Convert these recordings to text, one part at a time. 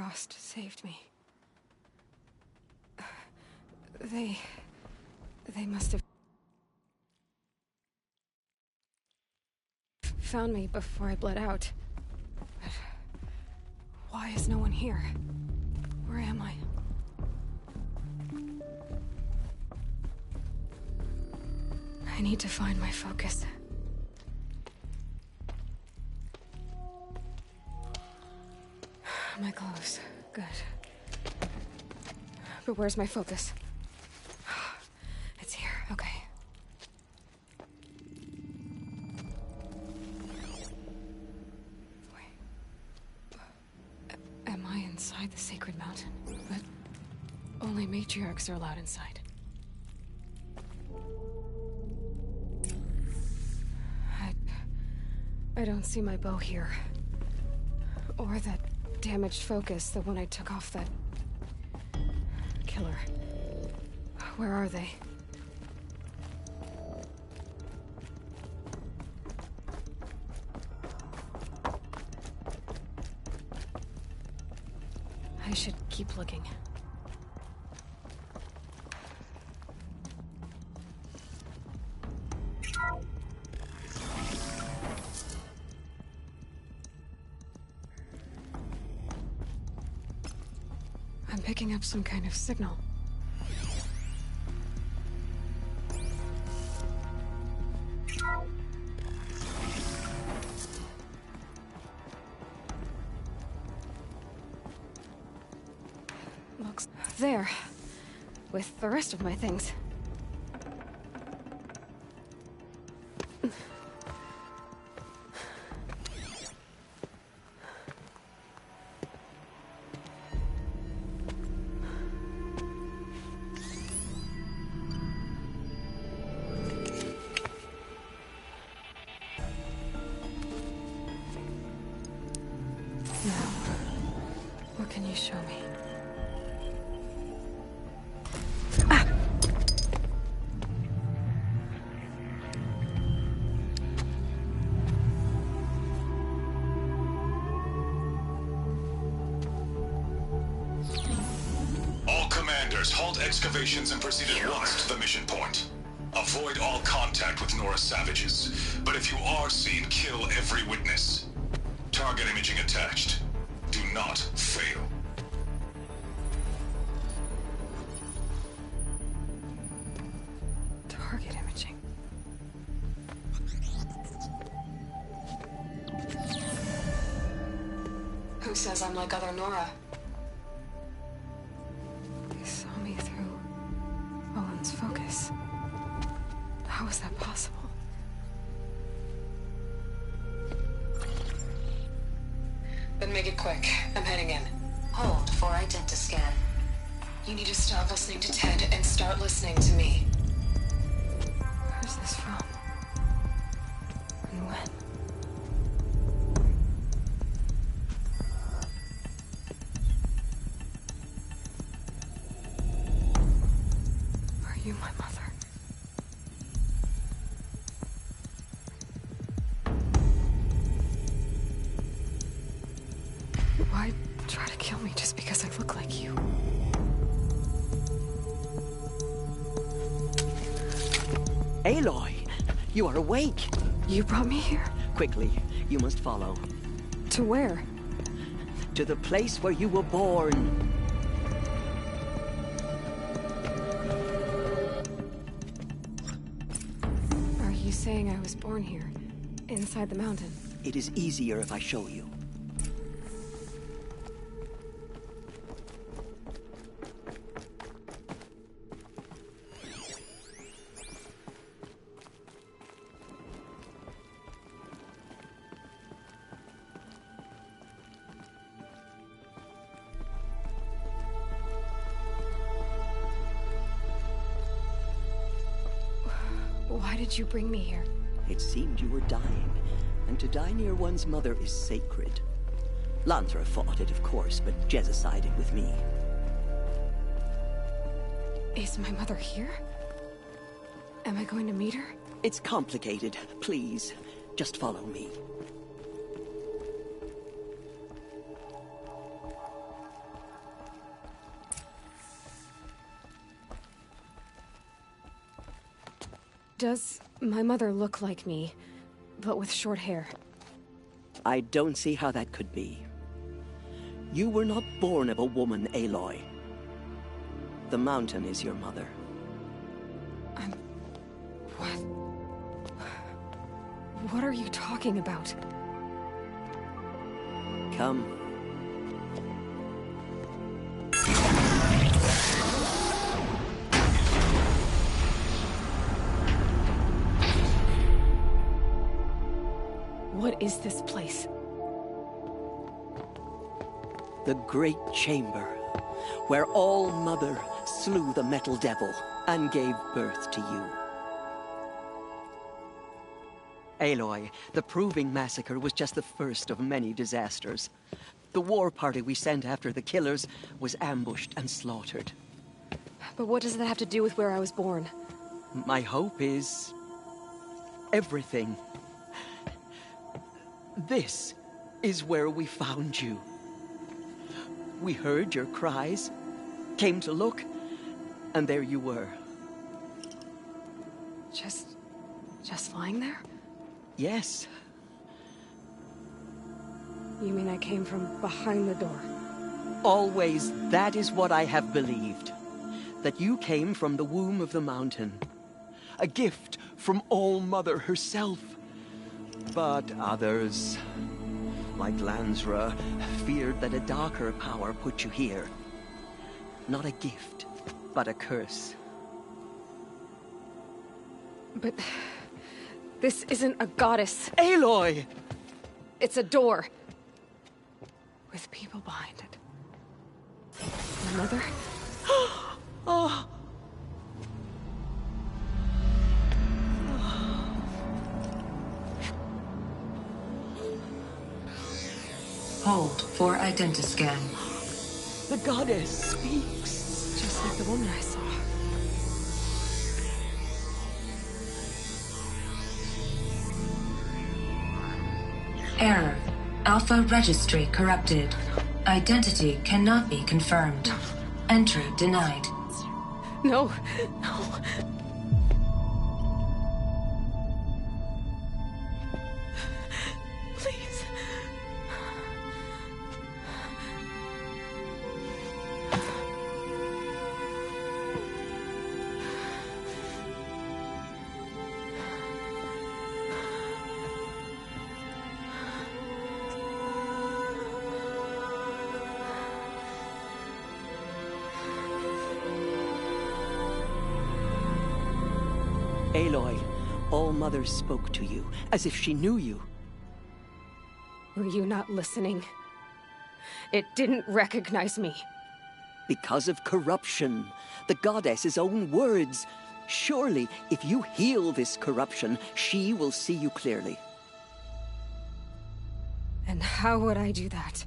Frost saved me. They must have found me before I bled out. But why is no one here? Where am I? I need to find my focus. My clothes. Good. But where's my focus? It's here. Okay. Wait. Am I inside the sacred mountain? But only matriarchs are allowed inside. I don't see my bow here. Or that damaged focus, the one I took off that killer. Where are they? I should keep looking. I'm picking up some kind of signal. Looks there, with the rest of my things. What can you show me? Ah! All commanders, halt excavations and proceed at once to the mission point. Avoid all contact with Nora savages, but if you are seen, kill every witness. Target imaging attached. Do not fail. Target imaging. Who says I'm like other Nora? They saw me through Owen's focus. How is that possible? Then make it quick. I'm heading in. Hold for identiscan. You need to stop listening to Ted and start listening to me. Where's this from? And when? Are you my mother? Why try to kill me just because I look like you? Aloy, you are awake. You brought me here? Quickly, you must follow. To where? To the place where you were born. Are you saying I was born here, inside the mountain? It is easier if I show you. Why did you bring me here? It seemed you were dying, and to die near one's mother is sacred. Lantra fought it, of course, but Jezza sided with me. Is my mother here? Am I going to meet her? It's complicated. Please, just follow me. Does my mother look like me, but with short hair? I don't see how that could be. You were not born of a woman, Aloy. The mountain is your mother. What? What are you talking about? Come. What is this place? The Great Chamber, where All-Mother slew the Metal Devil and gave birth to you. Aloy, the Proving Massacre was just the first of many disasters. The war party we sent after the killers was ambushed and slaughtered. But what does that have to do with where I was born? My hope is... everything. This is where we found you. We heard your cries, came to look, and there you were. Just lying there? Yes. You mean I came from behind the door? Always, that is what I have believed. That you came from the womb of the mountain. A gift from All-Mother herself. But others, like Lansra, feared that a darker power put you here. Not a gift, but a curse. But... this isn't a goddess. Aloy! It's a door. With people behind it. My mother? Oh. Hold for identiscan. The goddess speaks. Just like the woman I saw. Error. Alpha registry corrupted. Identity cannot be confirmed. Entry denied. No, no. Please. Aloy, All-Mother spoke to you, as if she knew you. Were you not listening? It didn't recognize me. Because of corruption. The goddess's own words. Surely, if you heal this corruption, she will see you clearly. And how would I do that?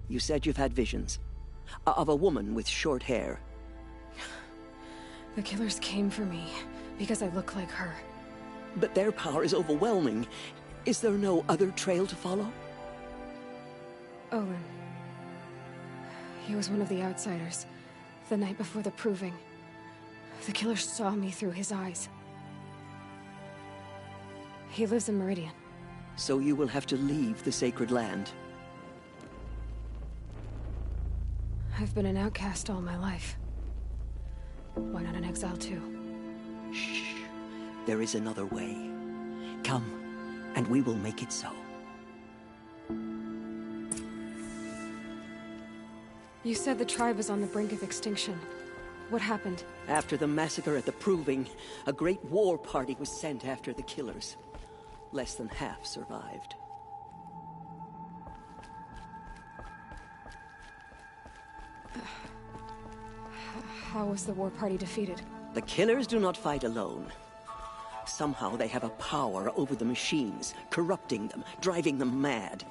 You said you've had visions. Of a woman with short hair. The killers came for me because I look like her. But their power is overwhelming. Is there no other trail to follow? Owen. He was one of the outsiders. The night before the Proving. The killer saw me through his eyes. He lives in Meridian. So you will have to leave the sacred land. I've been an outcast all my life. Why not an exile too? Shh. There is another way. Come, and we will make it so. You said the tribe was on the brink of extinction. What happened? After the massacre at the Proving, a great war party was sent after the killers. Less than half survived. How was the war party defeated? The killers do not fight alone. Somehow they have a power over the machines, corrupting them, driving them mad.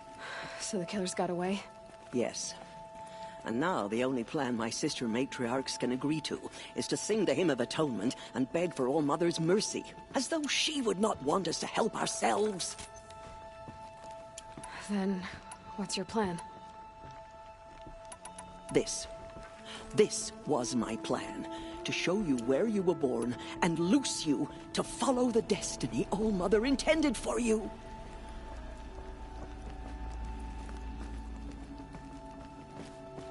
So the killers got away? Yes. And now the only plan my sister matriarchs can agree to is to sing the Hymn of Atonement and beg for All-Mother's mercy, as though she would not want us to help ourselves. Then, what's your plan? This was my plan. to show you where you were born and loose you to follow the destiny All-Mother intended for you.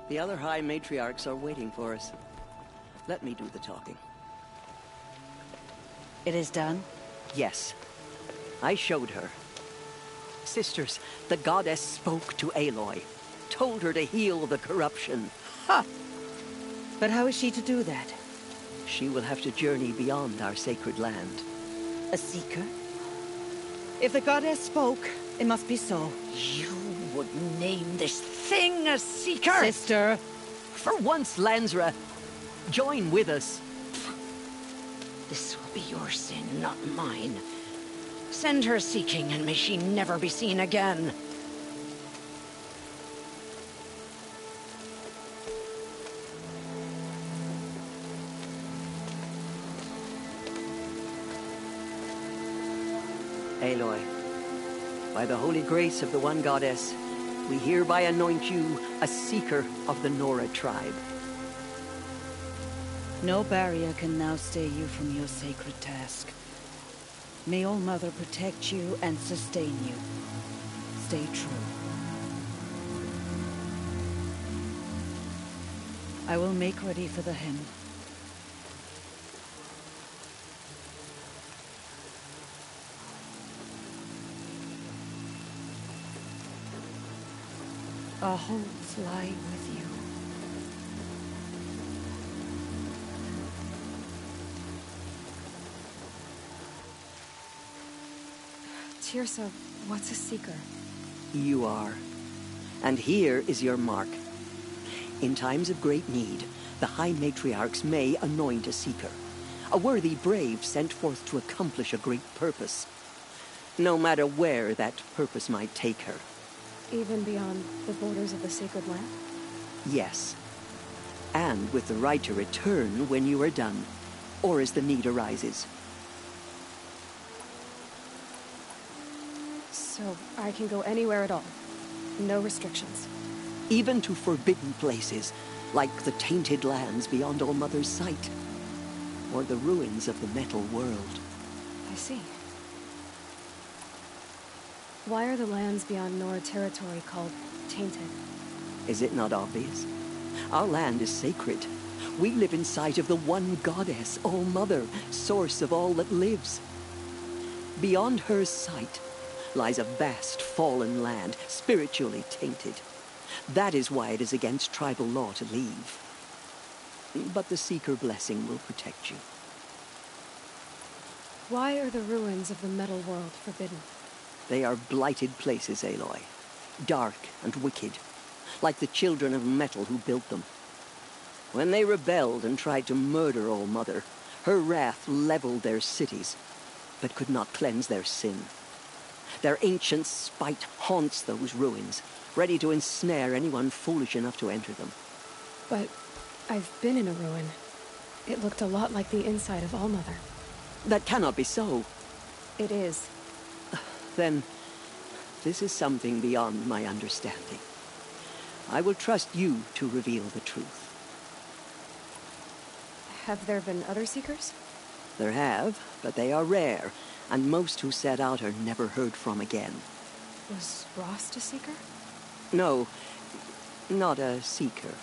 The other High Matriarchs are waiting for us. Let me do the talking. It is done? Yes. I showed her. Sisters, the goddess spoke to Aloy, told her to heal the corruption. Ha! But how is she to do that? She will have to journey beyond our sacred land. A seeker? If the goddess spoke, it must be so. You would name this thing a seeker? Sister! For once, Lansra, join with us. This will be your sin, not mine. Send her seeking, and may she never be seen again. Aloy, by the holy grace of the One Goddess, we hereby anoint you a seeker of the Nora tribe. No barrier can now stay you from your sacred task. May All-Mother protect you and sustain you. Stay true. I will make ready for the hymn. Our hopes lie with you. Tirsa, what's a seeker? You are. And here is your mark. In times of great need, the High Matriarchs may anoint a seeker. A worthy brave sent forth to accomplish a great purpose. No matter where that purpose might take her. Even beyond the borders of the sacred land? Yes. And with the right to return when you are done, or as the need arises. So I can go anywhere at all? No restrictions? Even to forbidden places, like the tainted lands beyond All-Mother's sight. Or the ruins of the metal world. I see. Why are the lands beyond Nora territory called tainted? Is it not obvious? Our land is sacred. We live in sight of the One Goddess, All-Mother, source of all that lives. Beyond her sight lies a vast fallen land, spiritually tainted. That is why it is against tribal law to leave. But the Seeker blessing will protect you. Why are the ruins of the metal world forbidden? They are blighted places, Aloy. Dark and wicked, like the children of metal who built them. When they rebelled and tried to murder All-Mother, her wrath leveled their cities, but could not cleanse their sin. Their ancient spite haunts those ruins, ready to ensnare anyone foolish enough to enter them. But I've been in a ruin. It looked a lot like the inside of All-Mother. That cannot be so. It is. Then, this is something beyond my understanding. I will trust you to reveal the truth. Have there been other Seekers? There have, but they are rare, and most who set out are never heard from again. Was Rost a Seeker? No, not a seeker.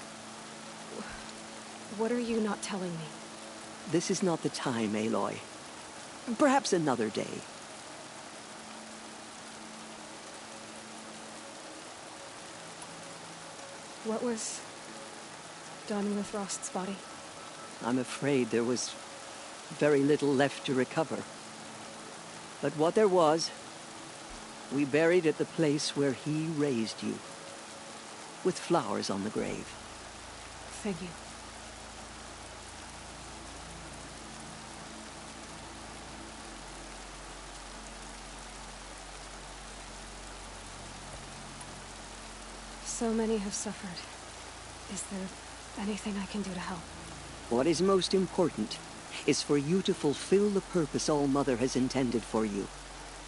What are you not telling me? This is not the time, Aloy. Perhaps another day. What was done with Rost's body? I'm afraid there was very little left to recover. But what there was, we buried at the place where he raised you, with flowers on the grave. Thank you. So many have suffered. Is there anything I can do to help? What is most important is for you to fulfill the purpose All-Mother has intended for you.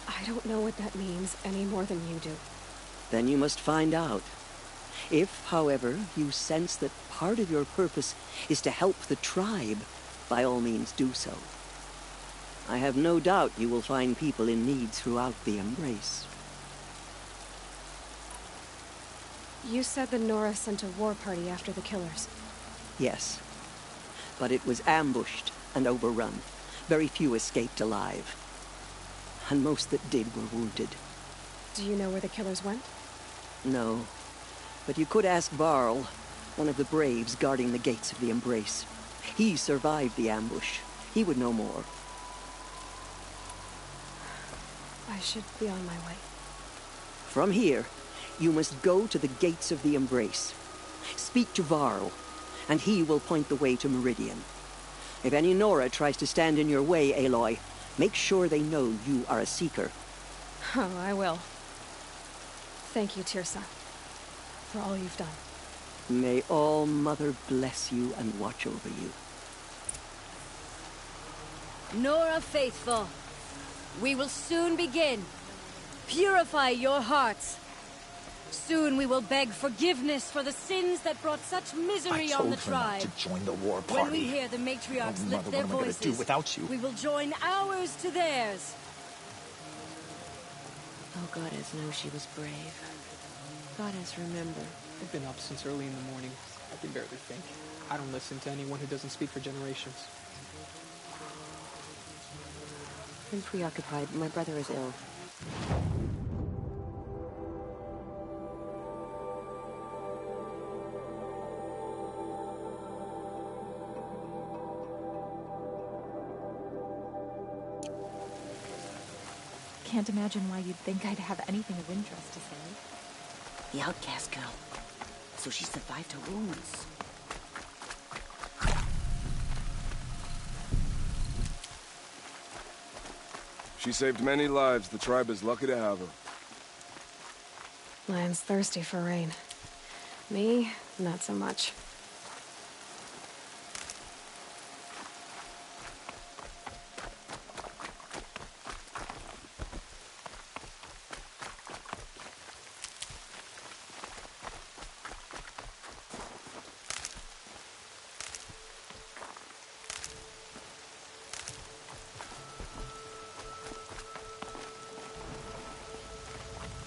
I don't know what that means any more than you do. Then you must find out. If, however, you sense that part of your purpose is to help the tribe, by all means do so. I have no doubt you will find people in need throughout the Embrace. You said the Nora sent a war party after the killers. Yes, but it was ambushed and overrun. Very few escaped alive. And most that did were wounded. Do you know where the killers went? No, but you could ask Varl, one of the Braves guarding the gates of the Embrace. He survived the ambush. He would know more. I should be on my way. From here, you must go to the gates of the Embrace. Speak to Varl, and he will point the way to Meridian. If any Nora tries to stand in your way, Aloy, make sure they know you are a Seeker. Oh, I will. Thank you, Tirsa, for all you've done. May All Mother bless you and watch over you. Nora Faithful, we will soon begin. Purify your hearts. Soon we will beg forgiveness for the sins that brought such misery on the tribe. To join the war party. When we hear the matriarchs Oh, lift Mother, their what am I gonna voices, do without you? we will join ours to theirs. Oh, Goddess knows she was brave. Goddess, remember. I've been up since early in the morning. I can barely think. I don't listen to anyone who doesn't speak for generations. I'm preoccupied. My brother is ill. Can't imagine why you'd think I'd have anything of interest to say. The outcast girl. So she survived her wounds. She saved many lives. The tribe is lucky to have her. Land's thirsty for rain. Me, not so much.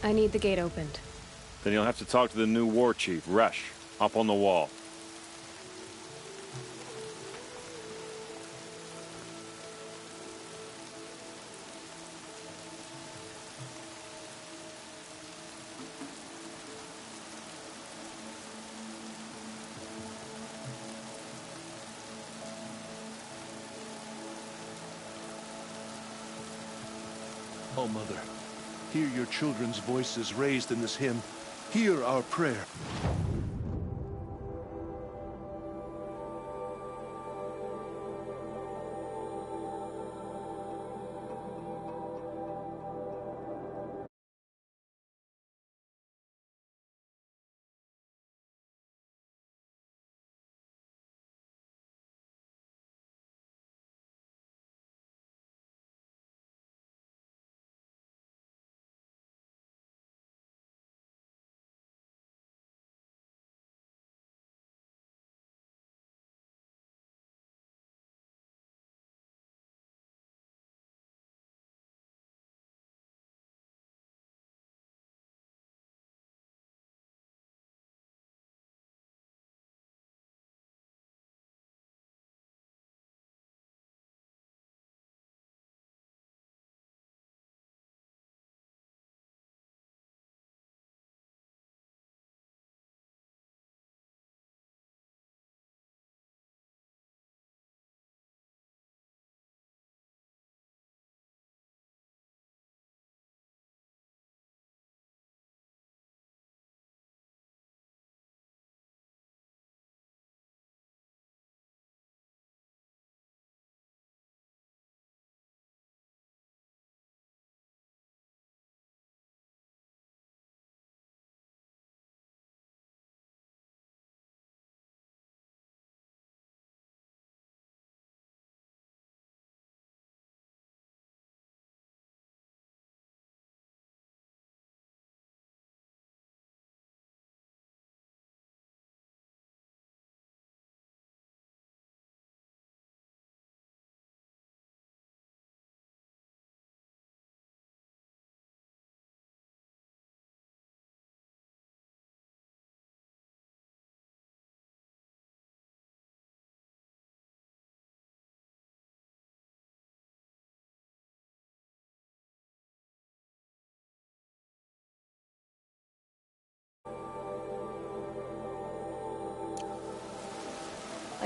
I need the gate opened. Then you'll have to talk to the new war chief, Resh, up on the wall. Oh, Mother, hear your children's voices raised in this hymn. Hear our prayer.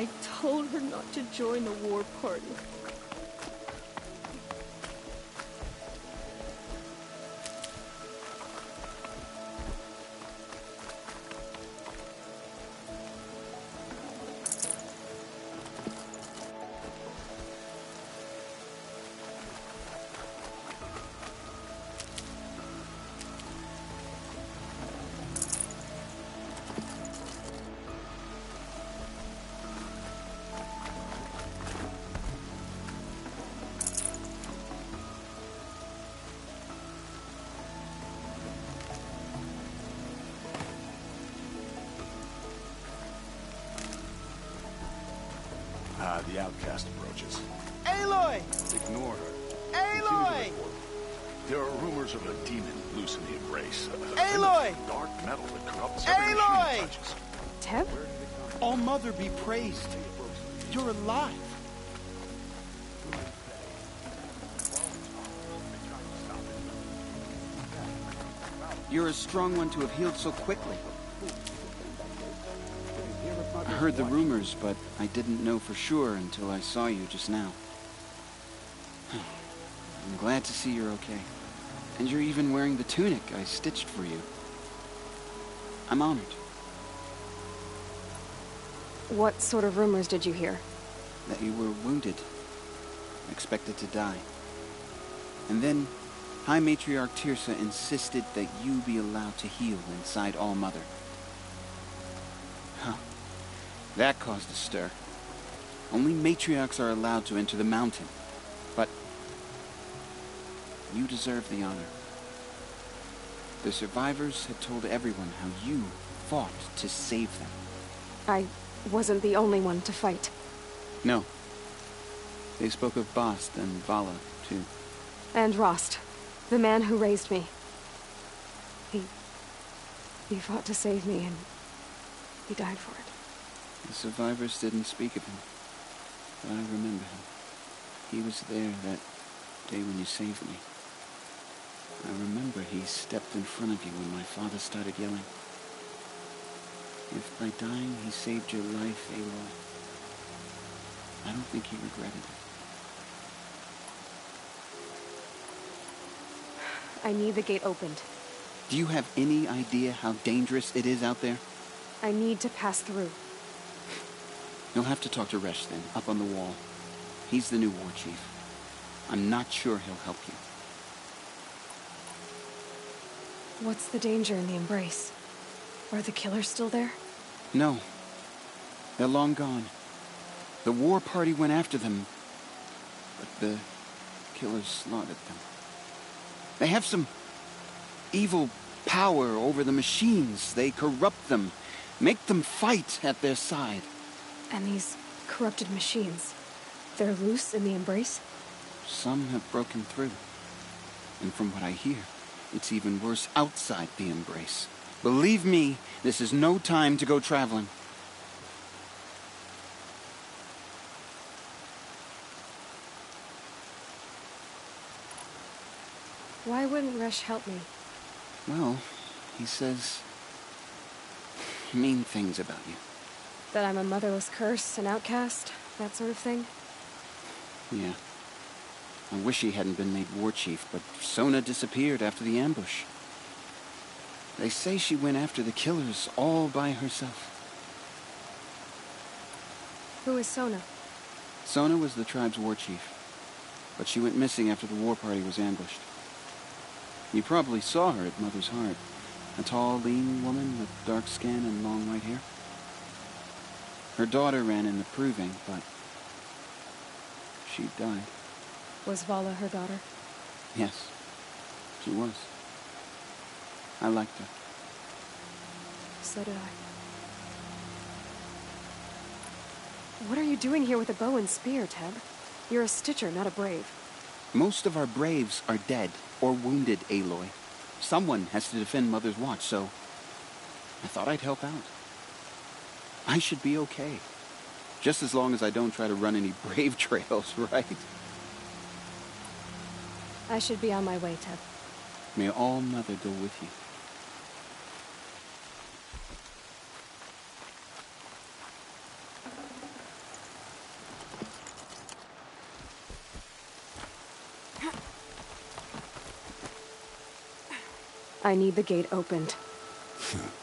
I told her not to join the war party. The outcast approaches. Aloy! Ignore her. Aloy! There are rumors of a demon loose in the embrace. Aloy! Dark metal that corrupts every machine Aloy! it touches. Teb? All Mother be praised. You're alive. You're a strong one to have healed so quickly. I heard the rumors, but I didn't know for sure until I saw you just now. I'm glad to see you're okay. And you're even wearing the tunic I stitched for you. I'm honored. What sort of rumors did you hear? That you were wounded. Expected to die. And then, High Matriarch Tirsa insisted that you be allowed to heal inside All Mother. Huh. That caused a stir. Only matriarchs are allowed to enter the mountain. But you deserve the honor. The survivors had told everyone how you fought to save them. I wasn't the only one to fight. No. They spoke of Bast and Vala, too. And Rost, the man who raised me. He fought to save me, and he died for it. The survivors didn't speak of him, but I remember him. He was there that day when you saved me. I remember he stepped in front of you when my father started yelling. If by dying he saved your life, Aloy, I don't think he regretted it. I need the gate opened. Do you have any idea how dangerous it is out there? I need to pass through. You'll have to talk to Resh then, up on the wall. He's the new war chief. I'm not sure he'll help you. What's the danger in the embrace? Are the killers still there? No. They're long gone. The war party went after them, but the killers slaughtered them. They have some evil power over the machines. They corrupt them, make them fight at their side. And these corrupted machines, they're loose in the embrace? Some have broken through. And from what I hear, it's even worse outside the embrace. Believe me, this is no time to go traveling. Why wouldn't Resh help me? Well, he says mean things about you. That I'm a motherless curse, an outcast, that sort of thing? Yeah. I wish he hadn't been made war chief, but Sona disappeared after the ambush. They say she went after the killers all by herself. Who is Sona? Sona was the tribe's war chief, but she went missing after the war party was ambushed. You probably saw her at Mother's Heart. A tall, lean woman with dark skin and long white hair. Her daughter ran in the proving, but she died. Was Vala her daughter? Yes, she was. I liked her. So did I. What are you doing here with a bow and spear, Teb? You're a Stitcher, not a brave. Most of our braves are dead or wounded, Aloy. Someone has to defend Mother's Watch, so I thought I'd help out. I should be okay. Just as long as I don't try to run any brave trails, right? I should be on my way, Teb. May All Mother go with you. I need the gate opened.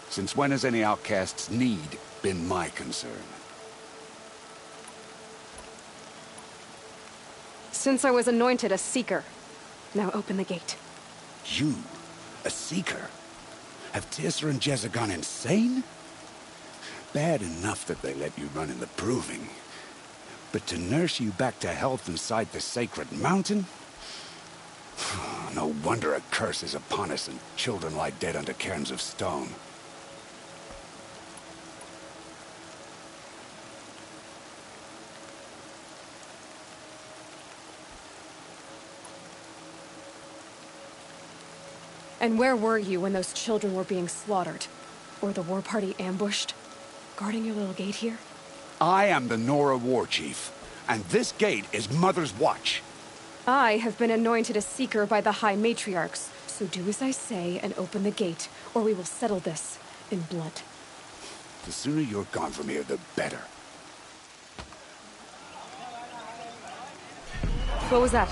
Since when has any outcast's need been my concern? Since I was anointed a Seeker. Now open the gate. You? A Seeker? Have Teersa and Jezza gone insane? Bad enough that they let you run in the Proving. But to nurse you back to health inside the sacred mountain? No wonder a curse is upon us and children lie dead under cairns of stone. And where were you when those children were being slaughtered? Or the war party ambushed? Guarding your little gate here? I am the Nora War Chief, and this gate is Mother's watch. I have been anointed a Seeker by the High Matriarchs, so do as I say and open the gate, or we will settle this in blood. The sooner you're gone from here, the better. What was that?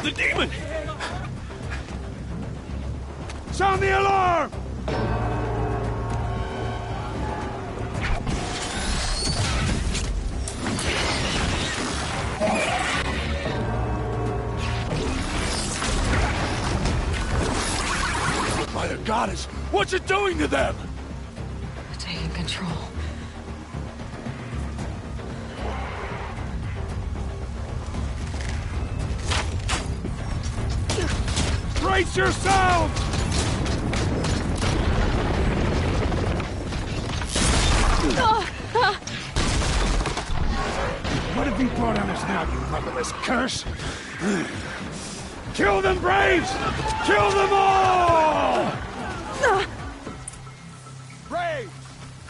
The demon! Sound the alarm! By the goddess, what's it doing to them? Taking control. Brace yourselves! What have you brought on us now, you motherless curse? Kill them, Braves! Kill them all! Braves,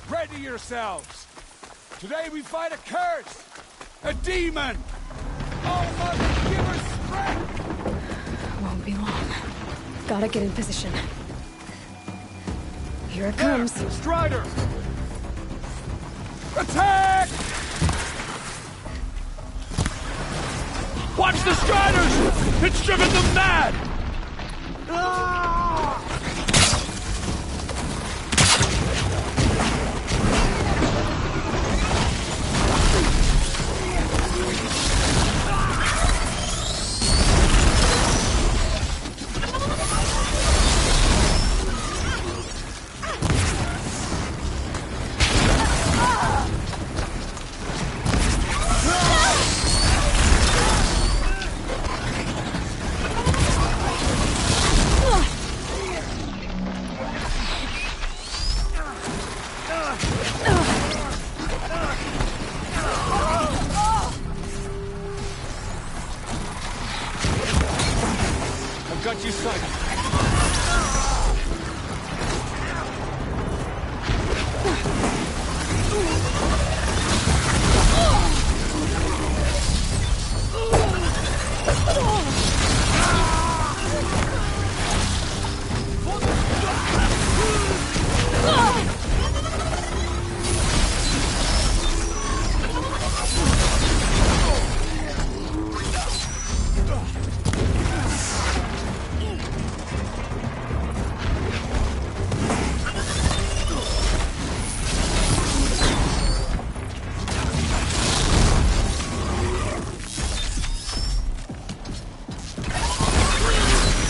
ready yourselves! Today we fight a curse! A demon! Oh, Mother, give us strength! Won't be long. Gotta get in position. Here it comes. Strider! Attack! Watch the Striders! It's driven them mad! Got you sighted.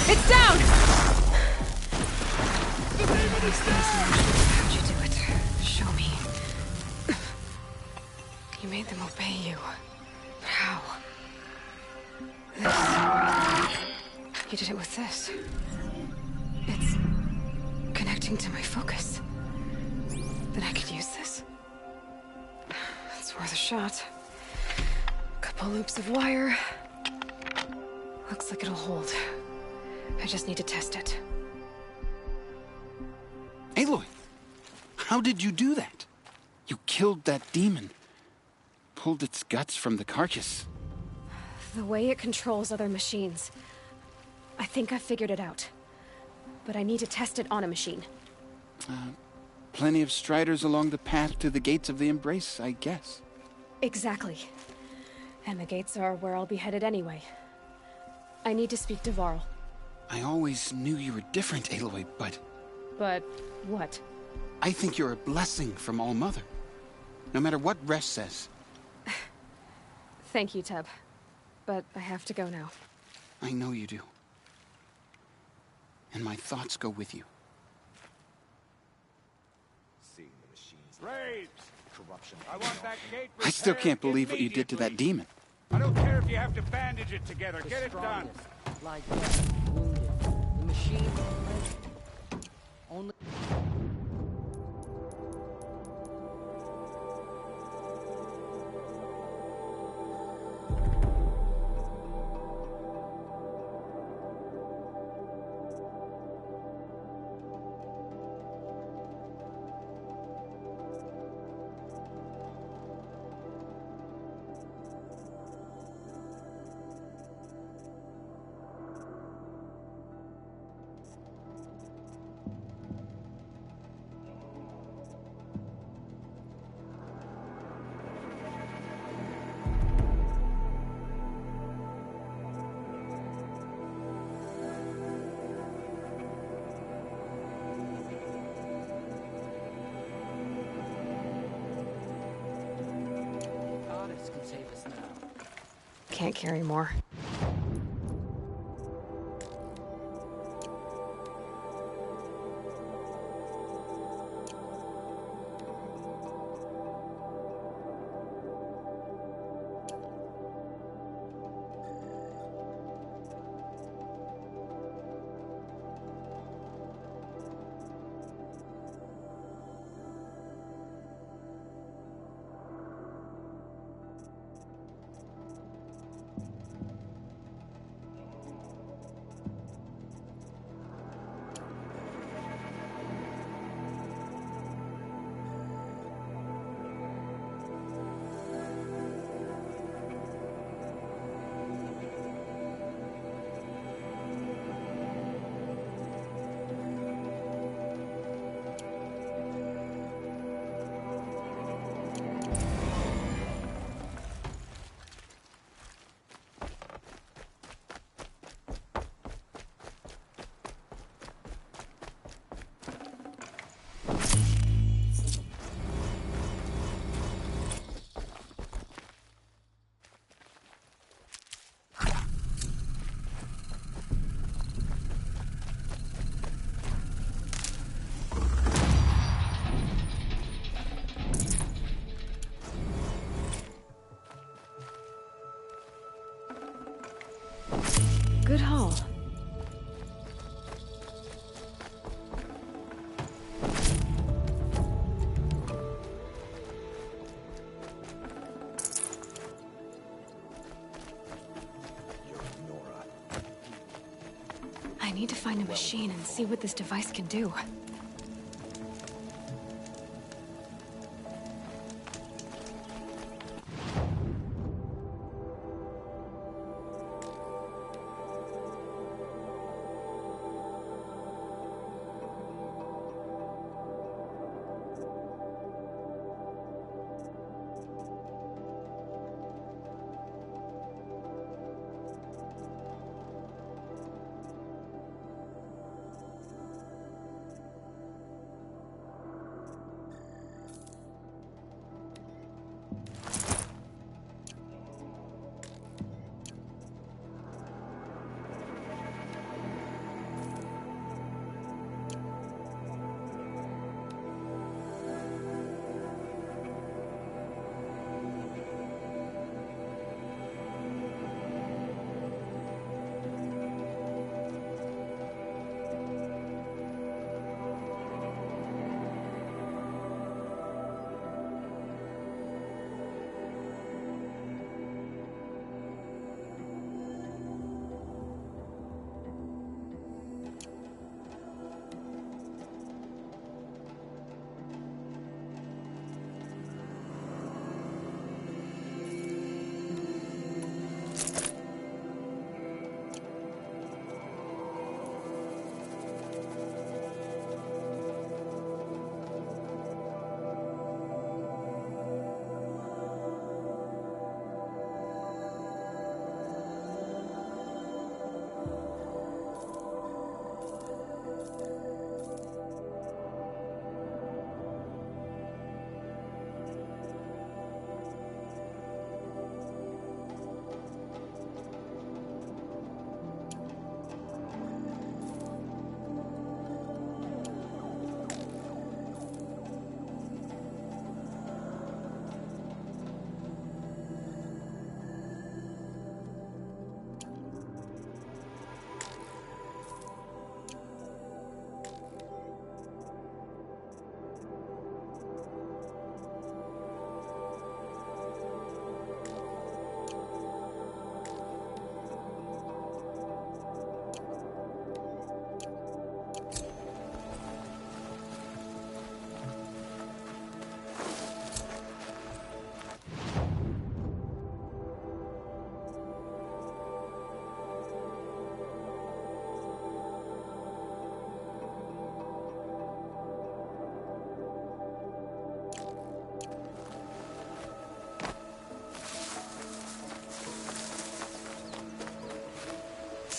It's down! How'd you do it? Show me. You made them obey you. But how? This. You did it with this. It's connecting to my focus. Then I could use this. It's worth a shot. Couple loops of wire. Looks like it'll hold. I just need to test it. Aloy, how did you do that? You killed that demon. Pulled its guts from the carcass. The way it controls other machines. I think I figured it out. But I need to test it on a machine. Plenty of striders along the path to the gates of the Embrace, I guess. Exactly. And the gates are where I'll be headed anyway. I need to speak to Varl. I always knew you were different, Aloy, but... But what? I think you're a blessing from All-Mother. No matter what Resh says. Thank you, Teb. But I have to go now. I know you do. And my thoughts go with you. Seeing the machines. Graves! Corruption. I want that gate I still can't believe what you did to that demon. I don't care if you have to bandage it together. Get it done. Like that, wounded. The machine only... Can't carry more. Good haul. I need to find a machine and see what this device can do.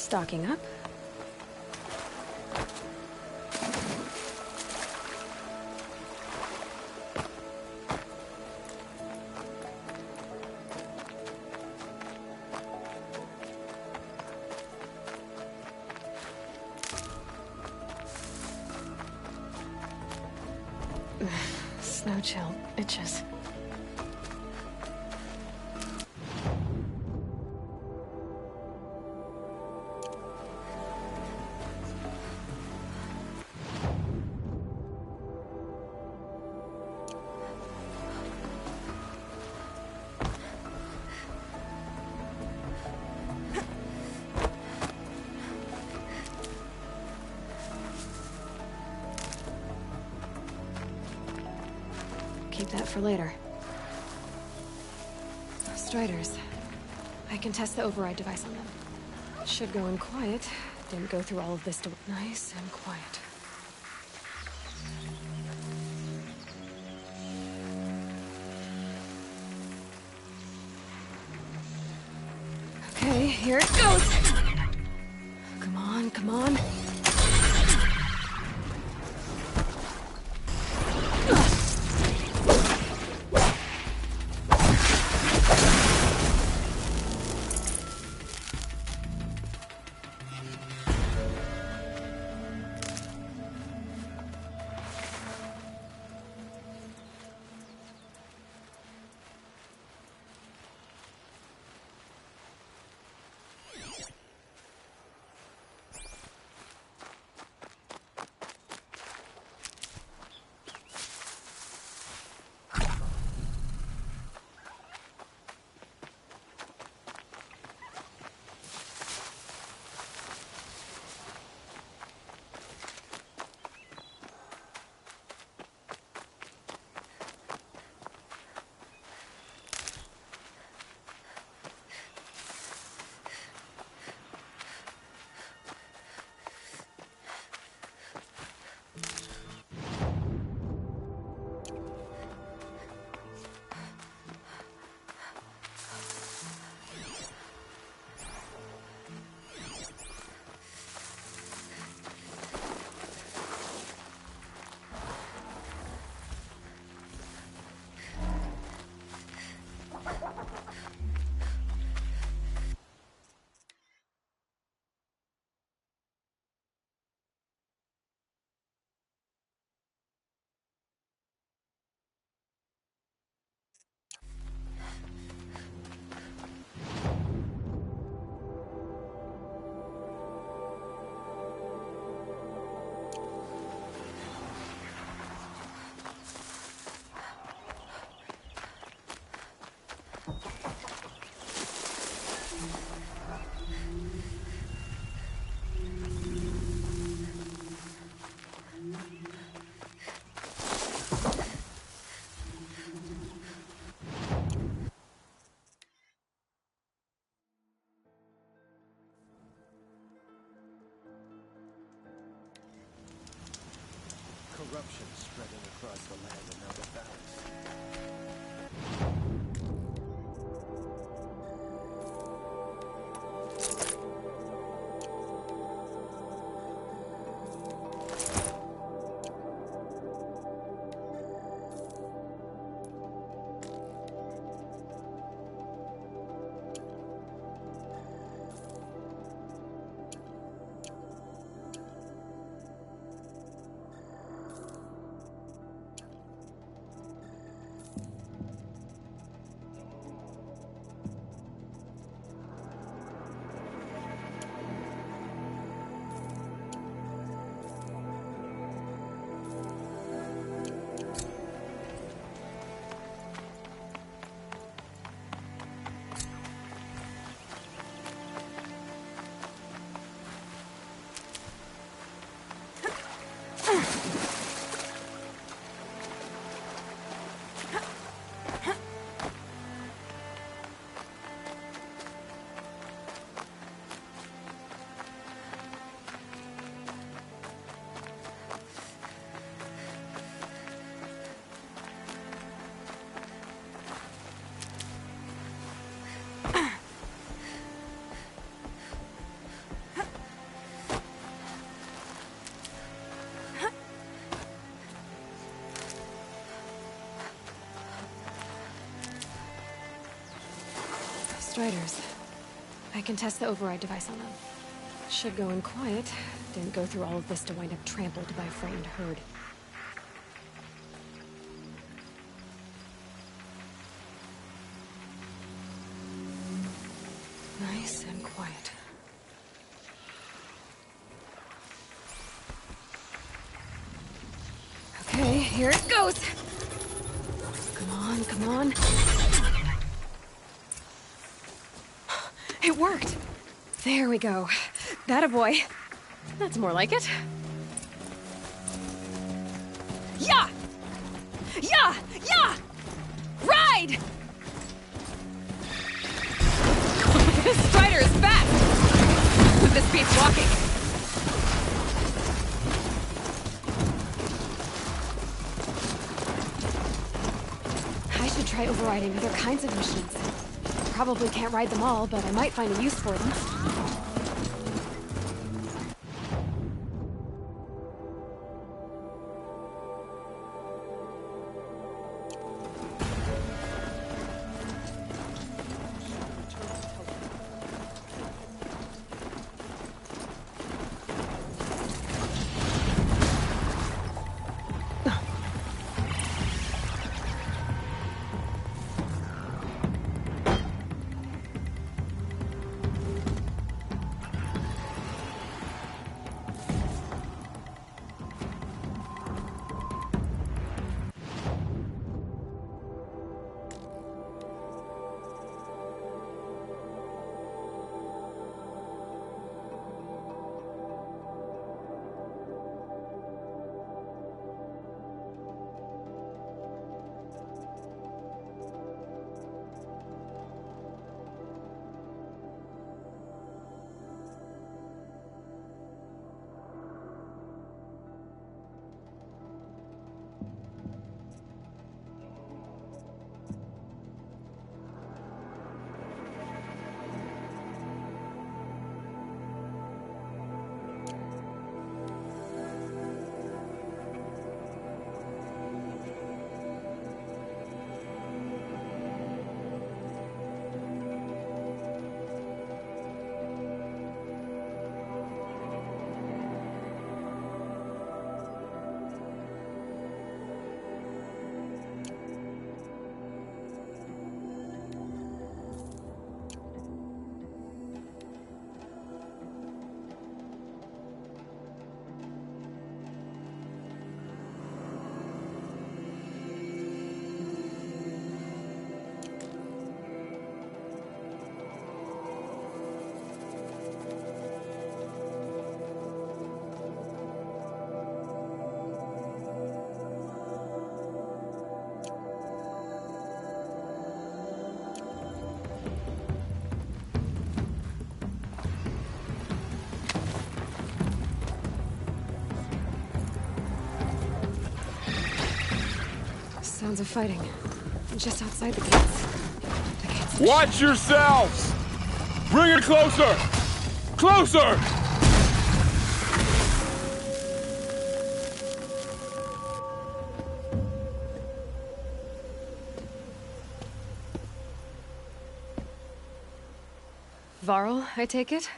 Stocking up. Snow chill itches. Keep that for later. Striders. I can test the override device on them. Should go in quiet. Didn't go through all of this to... Nice and quiet. Okay, here it goes! Come on, come on. Corruption spreading across the land and now the barracks. Striders. I can test the override device on them. Should go in quiet. Didn't go through all of this to wind up trampled by a frightened herd. Nice and quiet. Okay, here it goes! Come on, come on. It worked! There we go. That boy. That's more like it. Yeah! Yeah! Yeah! Ride! This Strider is fast! This beats walking. I should try overriding other kinds of machines. Probably can't ride them all, but I might find a use for them. Sounds of fighting. Just outside the gates. Watch yourselves! Bring it closer! Closer! Varl, I take it?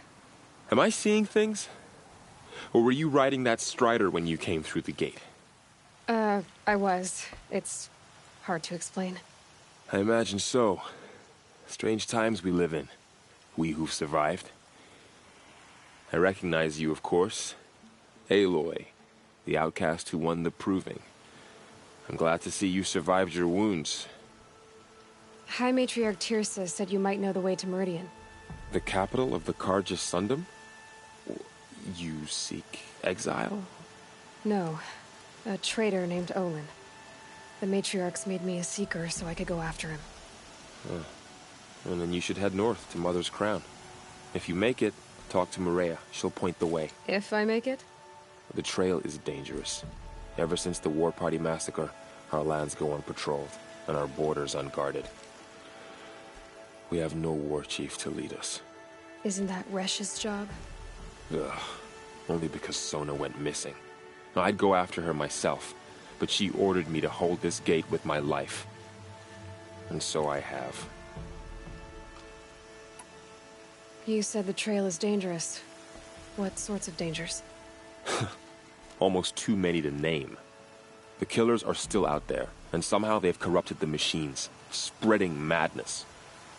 Am I seeing things? Or were you riding that Strider when you came through the gate? I was. It's hard to explain. I imagine so. Strange times we live in. We who've survived. I recognize you, of course. Aloy, the outcast who won the proving. I'm glad to see you survived your wounds. High Matriarch Tirsa said you might know the way to Meridian. The capital of the Carja Sundom? You seek exile? No. A traitor named Olin. The Matriarchs made me a seeker so I could go after him. And then you should head north to Mother's Crown. If you make it, talk to Maria. She'll point the way. If I make it? The trail is dangerous. Ever since the War Party massacre, our lands go unpatrolled, and our borders unguarded. We have no war chief to lead us. Isn't that Resh's job? Ugh. Only because Sona went missing. I'd go after her myself, but she ordered me to hold this gate with my life. And so I have. You said the trail is dangerous. What sorts of dangers? Almost too many to name. The killers are still out there, and somehow they've corrupted the machines, spreading madness.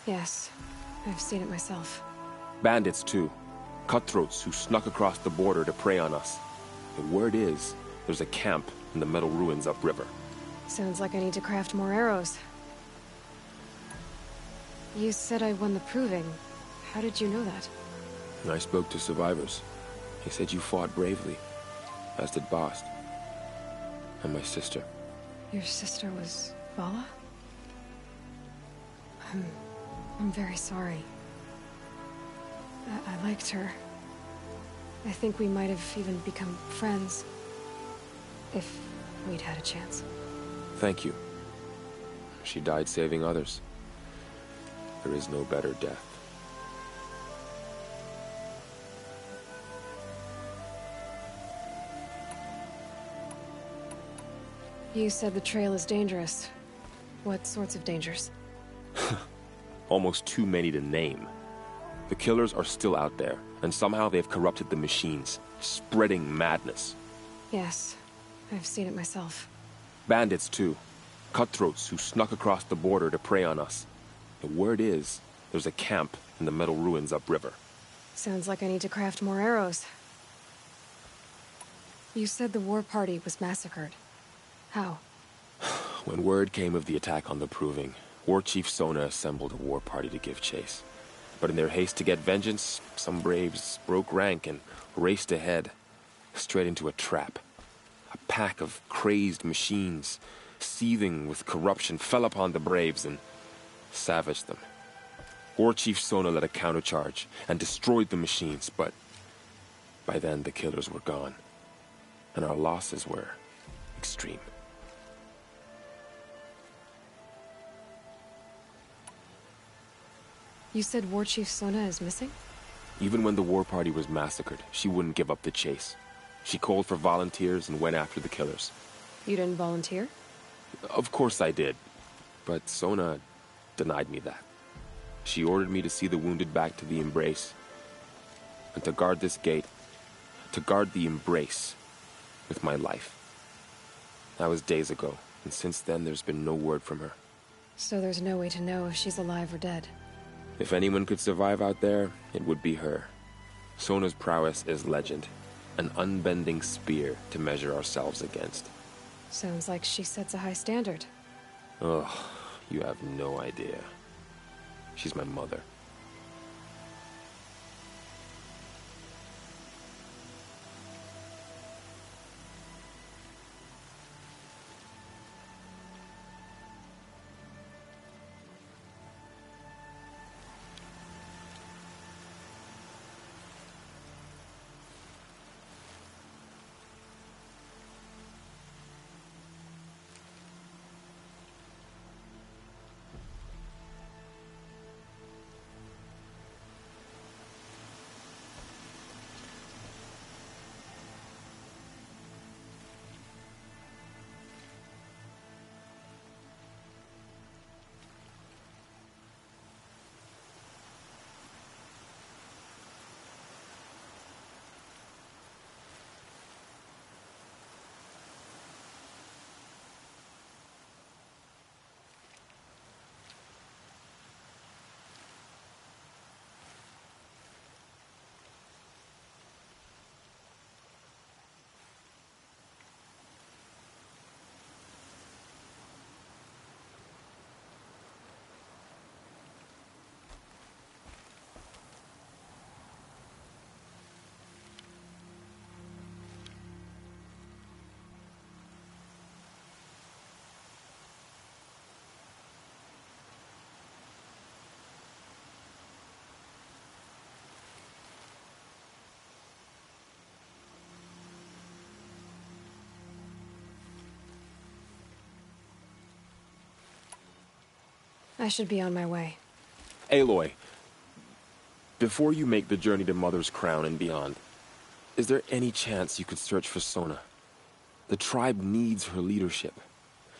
Yes, I've seen it myself. Bandits, too. Cutthroats who snuck across the border to prey on us. The word is, there's a camp in the metal ruins upriver. Sounds like I need to craft more arrows. You said I won the proving. How did you know that? I spoke to survivors. They said you fought bravely, as did Bast. And my sister. Your sister was Vala? I'm very sorry. I liked her. I think we might have even become friends. If we'd had a chance. Thank you. She died saving others. There is no better death. You said the trail is dangerous. What sorts of dangers? Almost too many to name. The killers are still out there, and somehow they've corrupted the machines, spreading madness. Yes, I've seen it myself. Bandits, too. Cutthroats who snuck across the border to prey on us. The word is, there's a camp in the metal ruins upriver. Sounds like I need to craft more arrows. You said the war party was massacred. How? When word came of the attack on the Proving, War Chief Sona assembled a war party to give chase. But in their haste to get vengeance, some braves broke rank and raced ahead, straight into a trap. A pack of crazed machines, seething with corruption, fell upon the braves and savaged them. War Chief Sona led a countercharge and destroyed the machines, but by then the killers were gone, and our losses were extreme. You said War Chief Sona is missing? Even when the war party was massacred, she wouldn't give up the chase. She called for volunteers and went after the killers. You didn't volunteer? Of course I did, but Sona denied me that. She ordered me to see the wounded back to the Embrace, and to guard this gate, to guard the Embrace with my life. That was days ago, and since then there's been no word from her. So there's no way to know if she's alive or dead. If anyone could survive out there, it would be her. Sona's prowess is legend, an unbending spear to measure ourselves against. Sounds like she sets a high standard. Ugh, you have no idea. She's my mother. I should be on my way. Aloy, before you make the journey to Mother's Crown and beyond, is there any chance you could search for Sona? The tribe needs her leadership.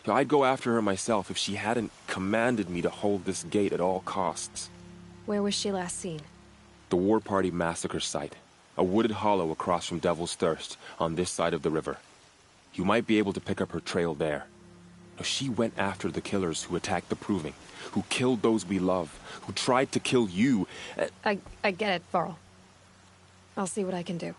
I'd go after her myself if she hadn't commanded me to hold this gate at all costs. Where was she last seen? The war party massacre site. A wooded hollow across from Devil's Thirst, on this side of the river. You might be able to pick up her trail there. She went after the killers who attacked the Proving, who killed those we love, who tried to kill you. I get it, Varl. I'll see what I can do.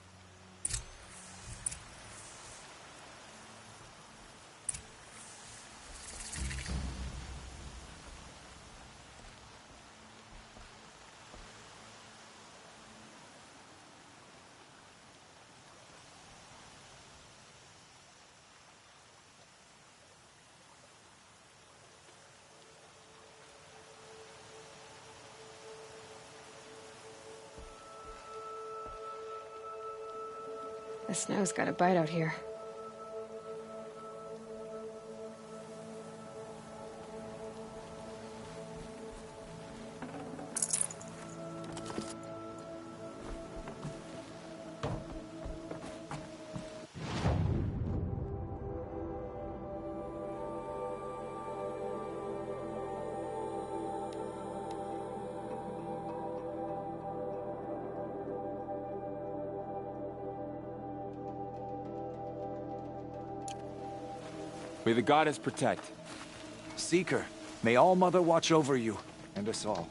The snow's got a bite out here. May the goddess protect. Seeker, may All Mother watch over you, and us all.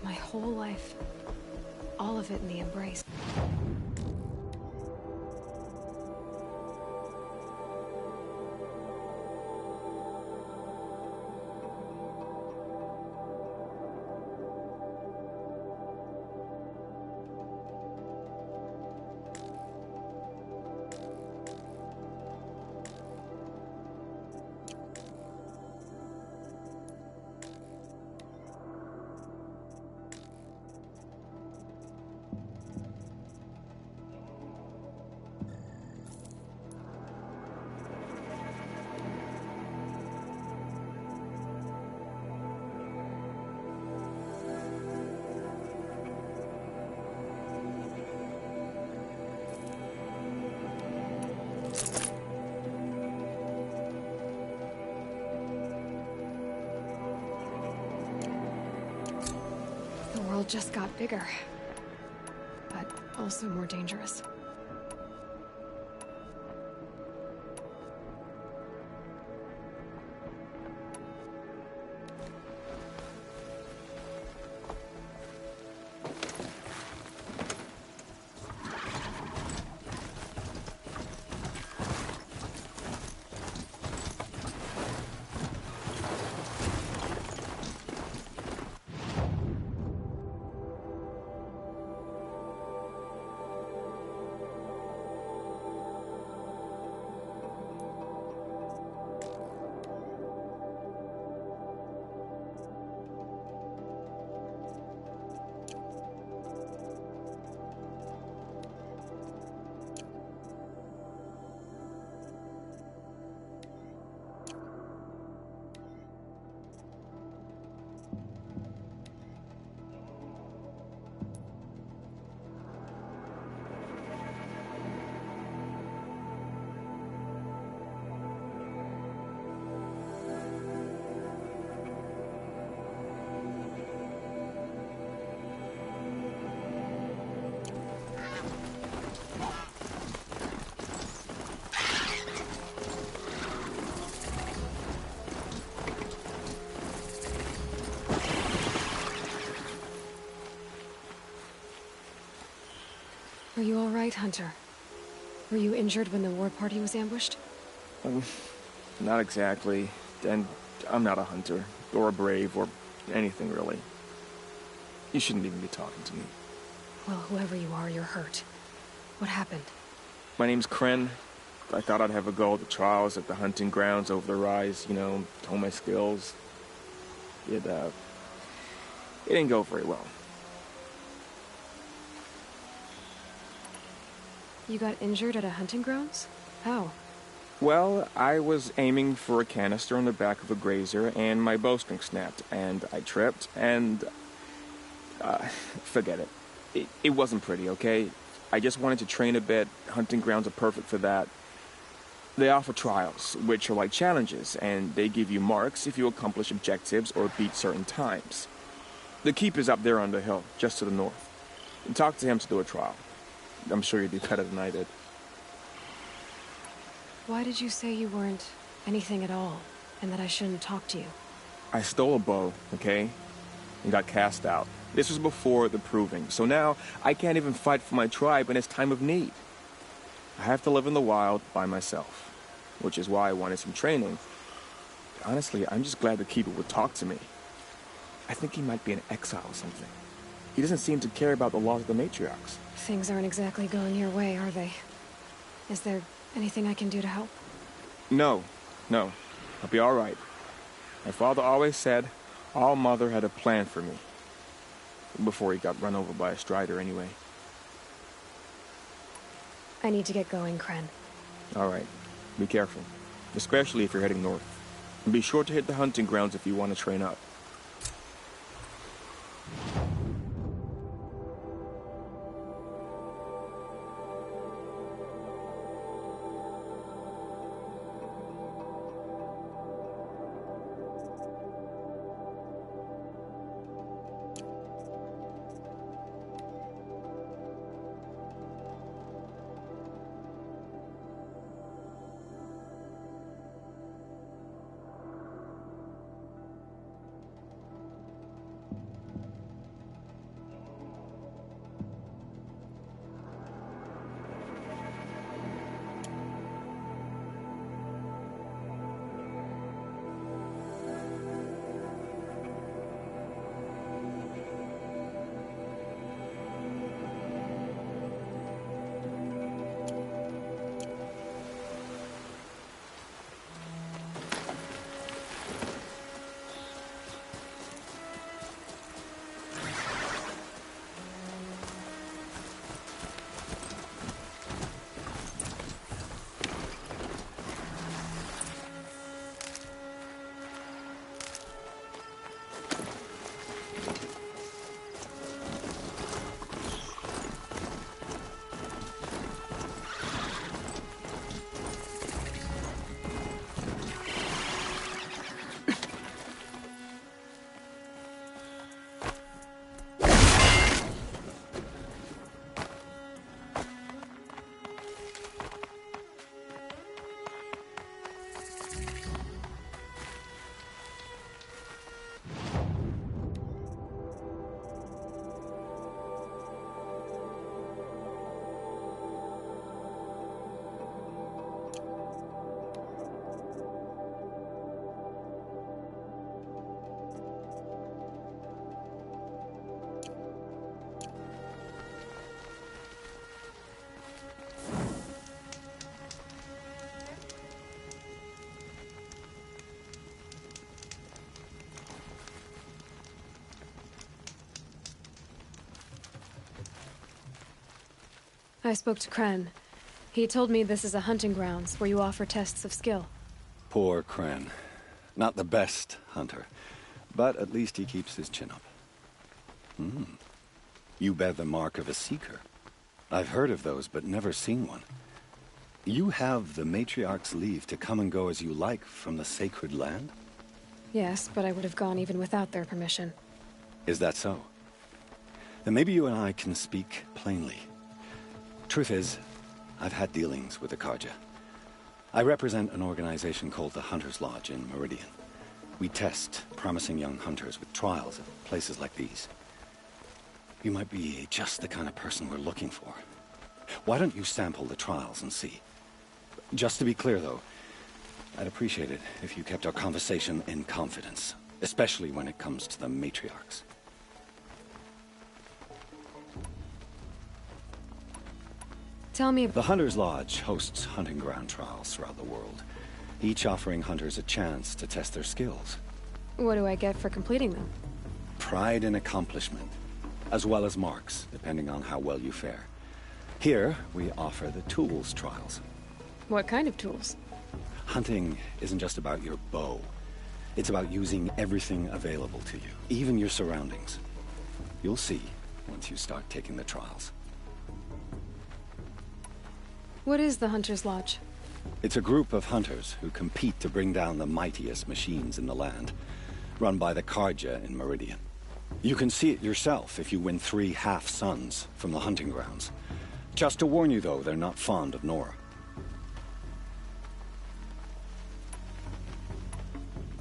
My whole life. All of it in the embrace. The world just got bigger, but also more dangerous. Are you all right, Hunter? Were you injured when the war party was ambushed? Not exactly. And I'm not a hunter, or a brave, or anything really. You shouldn't even be talking to me. Well, whoever you are, you're hurt. What happened? My name's Kren. I thought I'd have a go at the trials at the hunting grounds over the rise, hone my skills. It didn't go very well. You got injured at a hunting grounds? How? Well, I was aiming for a canister on the back of a grazer, and my bowstring snapped, and I tripped, and... forget it. It wasn't pretty, okay? I just wanted to train a bit. Hunting grounds are perfect for that. They offer trials, which are like challenges, and they give you marks if you accomplish objectives or beat certain times. The keep is up there on the hill, just to the north. Talk to him to do a trial. I'm sure you'd do better than I did. Why did you say you weren't anything at all, and that I shouldn't talk to you? I stole a bow, okay? And got cast out. This was before the proving, so now I can't even fight for my tribe in its time of need. I have to live in the wild by myself, which is why I wanted some training. Honestly, I'm just glad the Keeper would talk to me. I think he might be in exile or something. He doesn't seem to care about the laws of the matriarchs. Things aren't exactly going your way, are they? Is there anything I can do to help? No. I'll be all right. My father always said All Mother had a plan for me. Before he got run over by a strider, anyway. I need to get going, Kren. All right. Be careful. Especially if you're heading north. And be sure to hit the hunting grounds if you want to train up. I spoke to Kren. He told me this is a hunting grounds where you offer tests of skill. Poor Kren. Not the best hunter, but at least he keeps his chin up. You bear the mark of a seeker. I've heard of those, but never seen one. You have the matriarch's leave to come and go as you like from the sacred land? Yes, but I would have gone even without their permission. Is that so? Then maybe you and I can speak plainly. Truth is, I've had dealings with the Karja. I represent an organization called the Hunter's Lodge in Meridian. We test promising young hunters with trials at places like these. You might be just the kind of person we're looking for. Why don't you sample the trials and see? Just to be clear, though, I'd appreciate it if you kept our conversation in confidence, especially when it comes to the matriarchs. Tell me... The Hunter's Lodge hosts hunting ground trials throughout the world, each offering hunters a chance to test their skills. What do I get for completing them? Pride and accomplishment, as well as marks, depending on how well you fare. Here, we offer the tools trials. What kind of tools? Hunting isn't just about your bow. It's about using everything available to you, even your surroundings. You'll see. once you start taking the trials. What is the Hunter's Lodge? It's a group of hunters who compete to bring down the mightiest machines in the land, run by the Carja in Meridian. You can see it yourself if you win 3 half-suns from the hunting grounds. Just to warn you, though, they're not fond of Nora.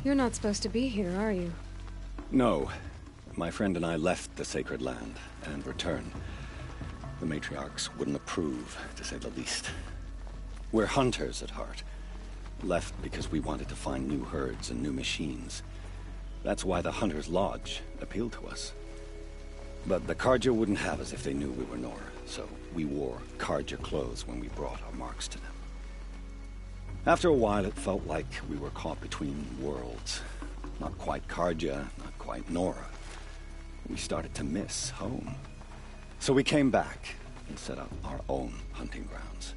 You're not supposed to be here, are you? No. My friend and I left the sacred land and returned. The matriarchs wouldn't approve, to say the least. We're hunters at heart. Left because we wanted to find new herds and new machines. That's why the Hunter's Lodge appealed to us. But the Carja wouldn't have us if they knew we were Nora, so we wore Carja clothes when we brought our marks to them. After a while, it felt like we were caught between worlds. Not quite Carja, not quite Nora. We started to miss home. So we came back and set up our own hunting grounds.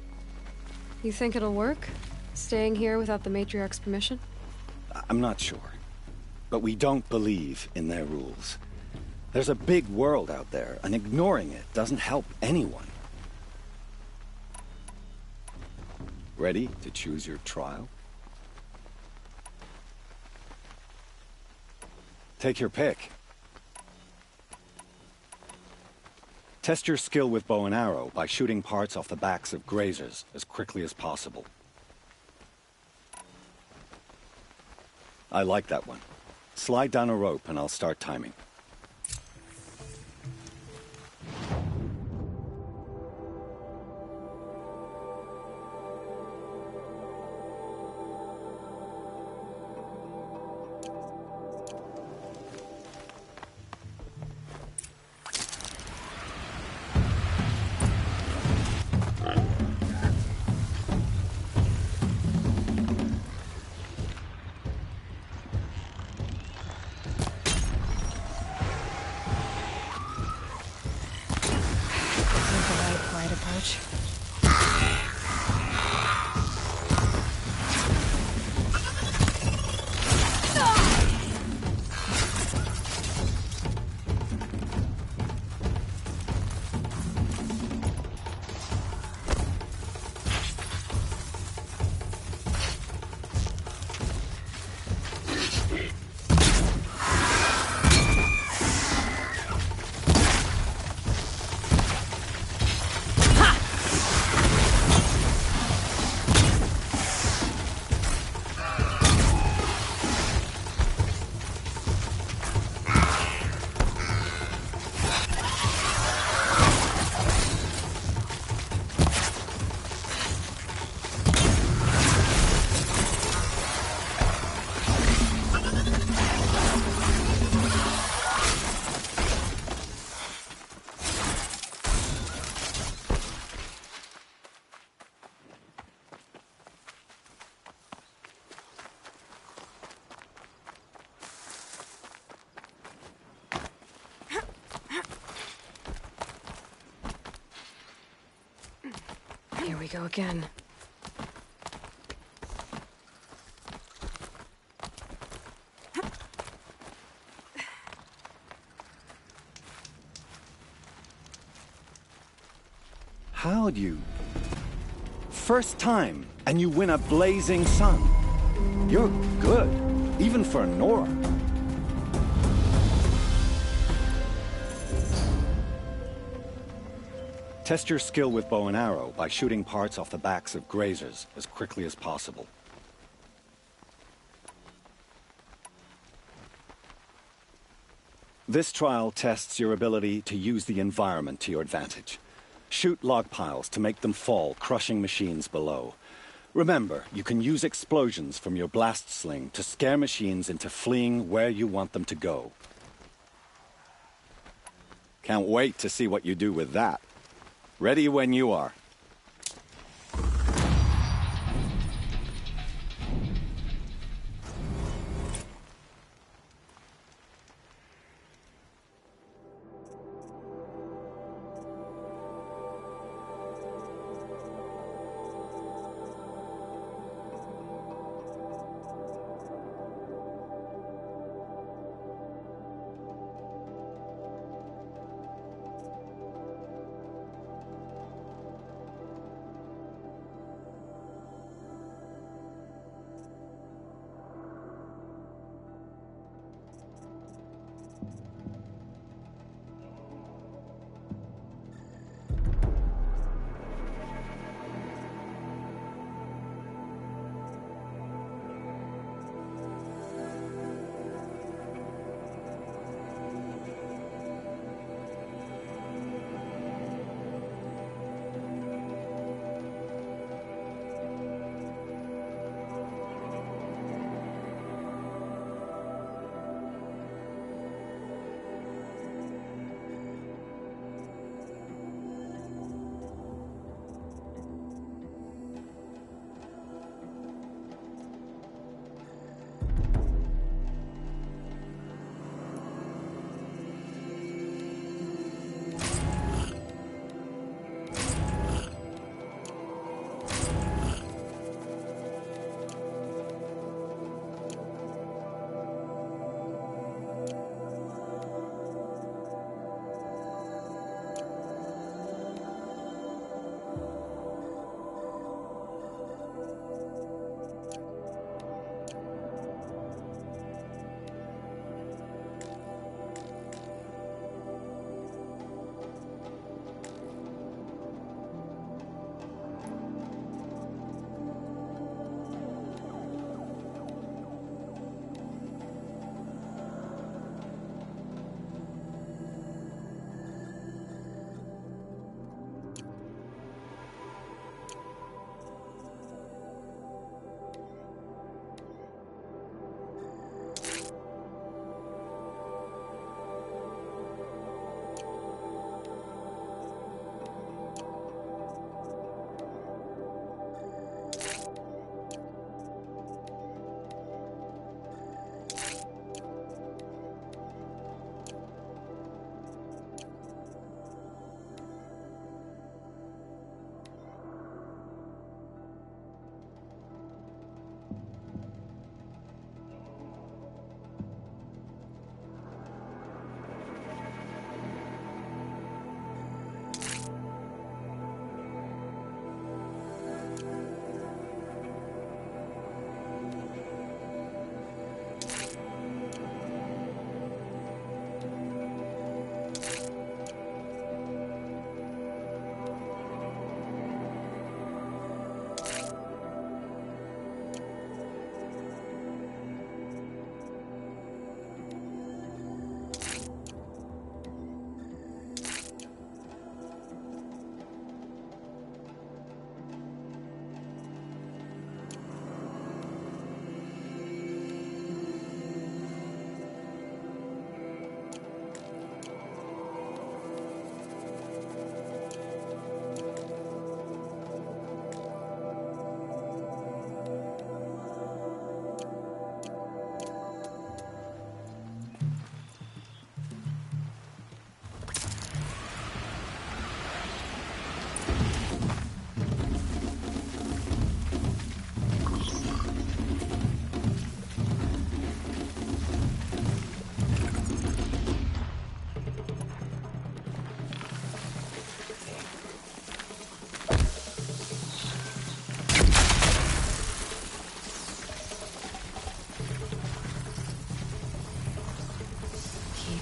You think it'll work? Staying here without the Matriarch's permission? I'm not sure. But we don't believe in their rules. There's a big world out there, and ignoring it doesn't help anyone. Ready to choose your trial? Take your pick. Test your skill with bow and arrow by shooting parts off the backs of grazers as quickly as possible. I like that one. Slide down a rope and I'll start timing. Here we go again. How'd you... First time, and you win a blazing sun. You're good, even for Nora. Test your skill with bow and arrow by shooting parts off the backs of grazers as quickly as possible. This trial tests your ability to use the environment to your advantage. Shoot log piles to make them fall, crushing machines below. Remember, you can use explosions from your blast sling to scare machines into fleeing where you want them to go. Can't wait to see what you do with that. Ready when you are.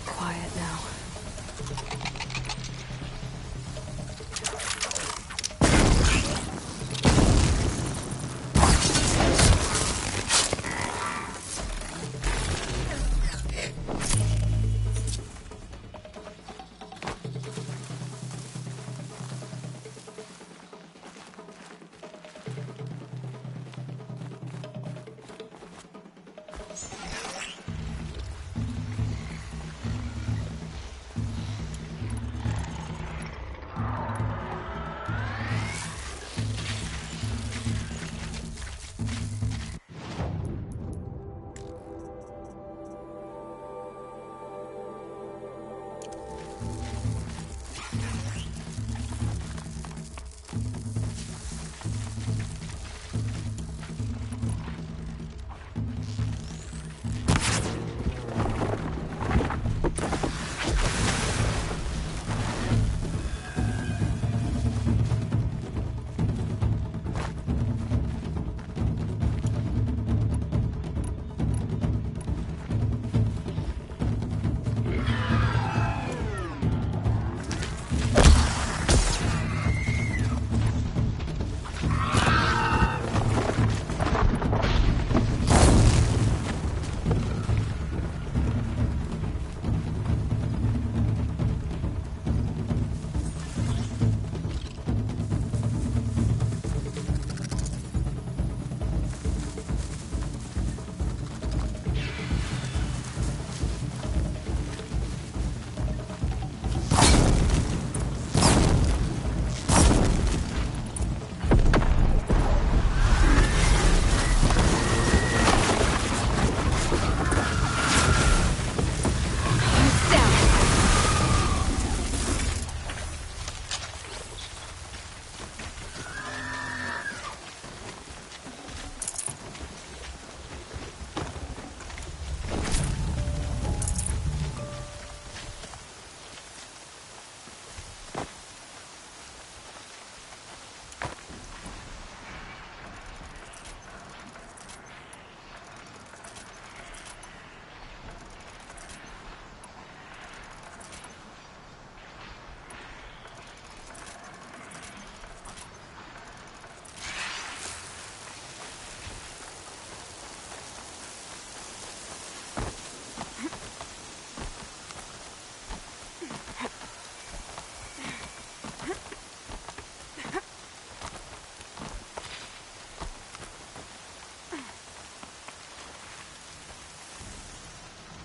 quiet now.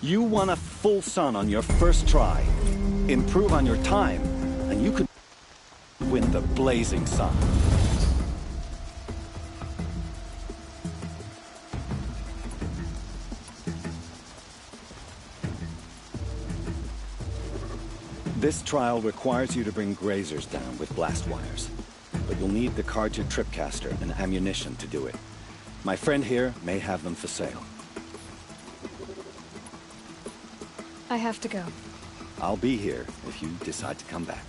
You won a full sun on your first try. Improve on your time, and you could win the blazing sun. This trial requires you to bring grazers down with blast wires. But you'll need the Carja tripcaster and ammunition to do it. My friend here may have them for sale. I have to go. I'll be here if you decide to come back.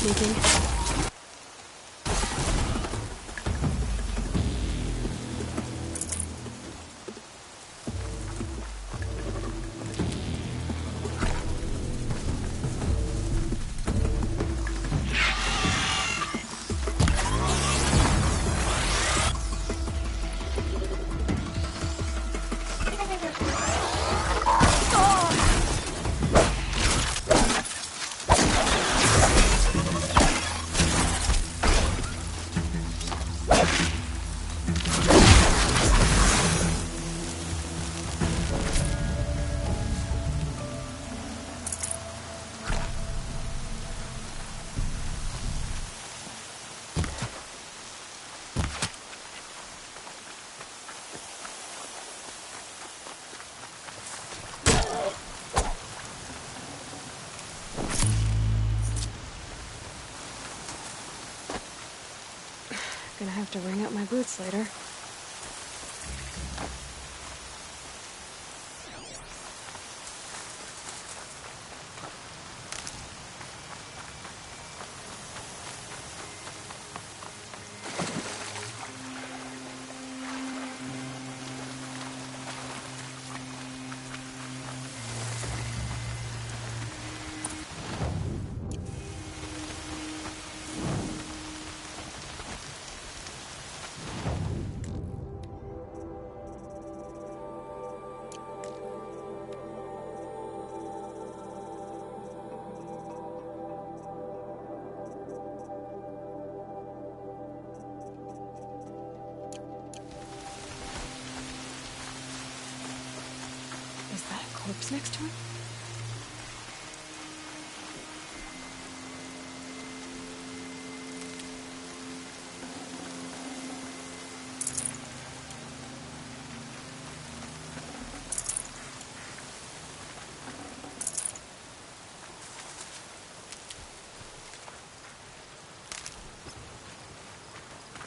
sneaking. Gonna have to wring out my boots later. Is that a corpse next to him?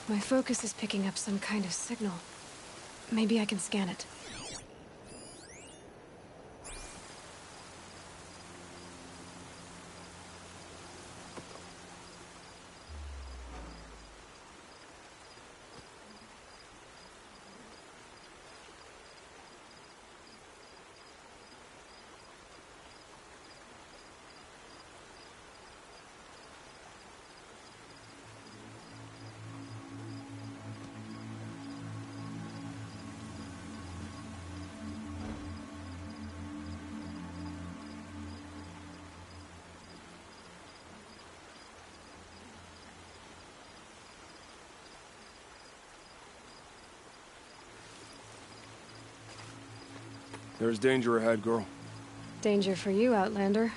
My focus is picking up some kind of signal. Maybe I can scan it. There's danger ahead, girl. Danger for you, Outlander.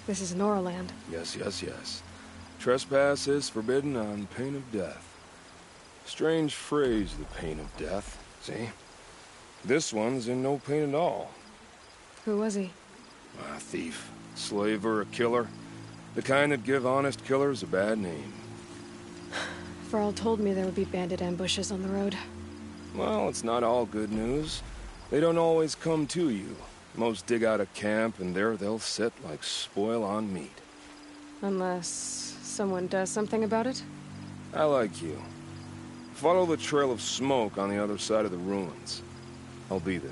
This is Noraland. Yes, yes, yes. Trespass is forbidden on pain of death. Strange phrase, the pain of death. See? This one's in no pain at all. Who was he? A thief, slaver, a killer. The kind that give honest killers a bad name. Varl told me there would be bandit ambushes on the road. Well, it's not all good news. They don't always come to you. Most dig out a camp, and there they'll sit like spoil on meat. Unless someone does something about it? I like you. Follow the trail of smoke on the other side of the ruins. I'll be there.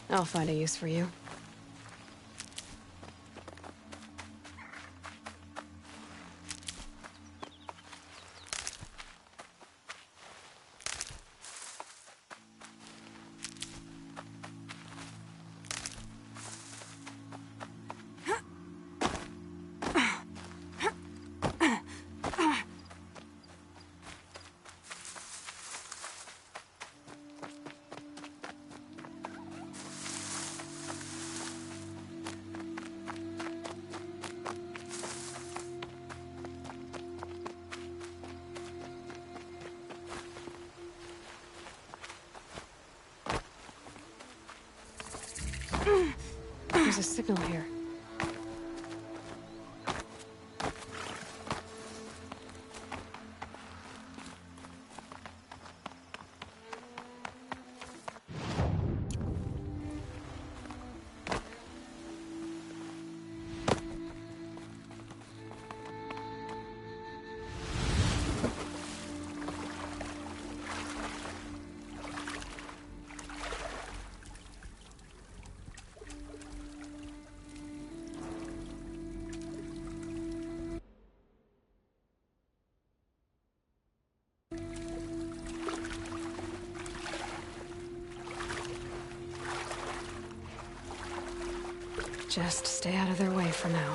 I'll find a use for you. There's a signal here. Just stay out of their way for now.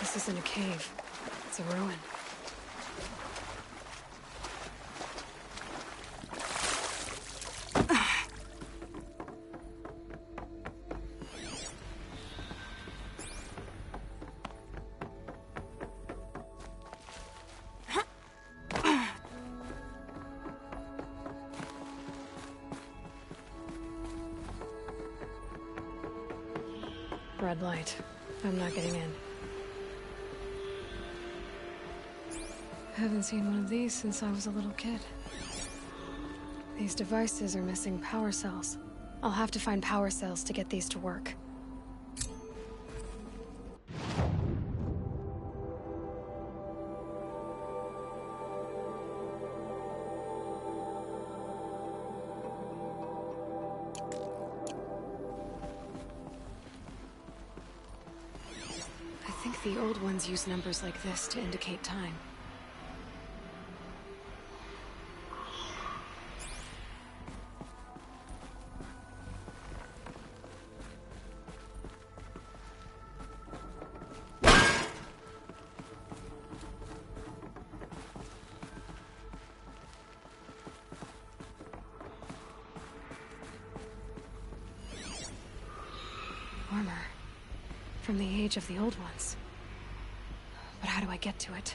This isn't a cave. It's a ruin. Red light. I'm not getting in. Haven't seen one of these since I was a little kid. These devices are missing power cells. I'll have to find power cells to get these to work. I think the old ones use numbers like this to indicate time. Armor. From the age of the old ones. But how do I get to it?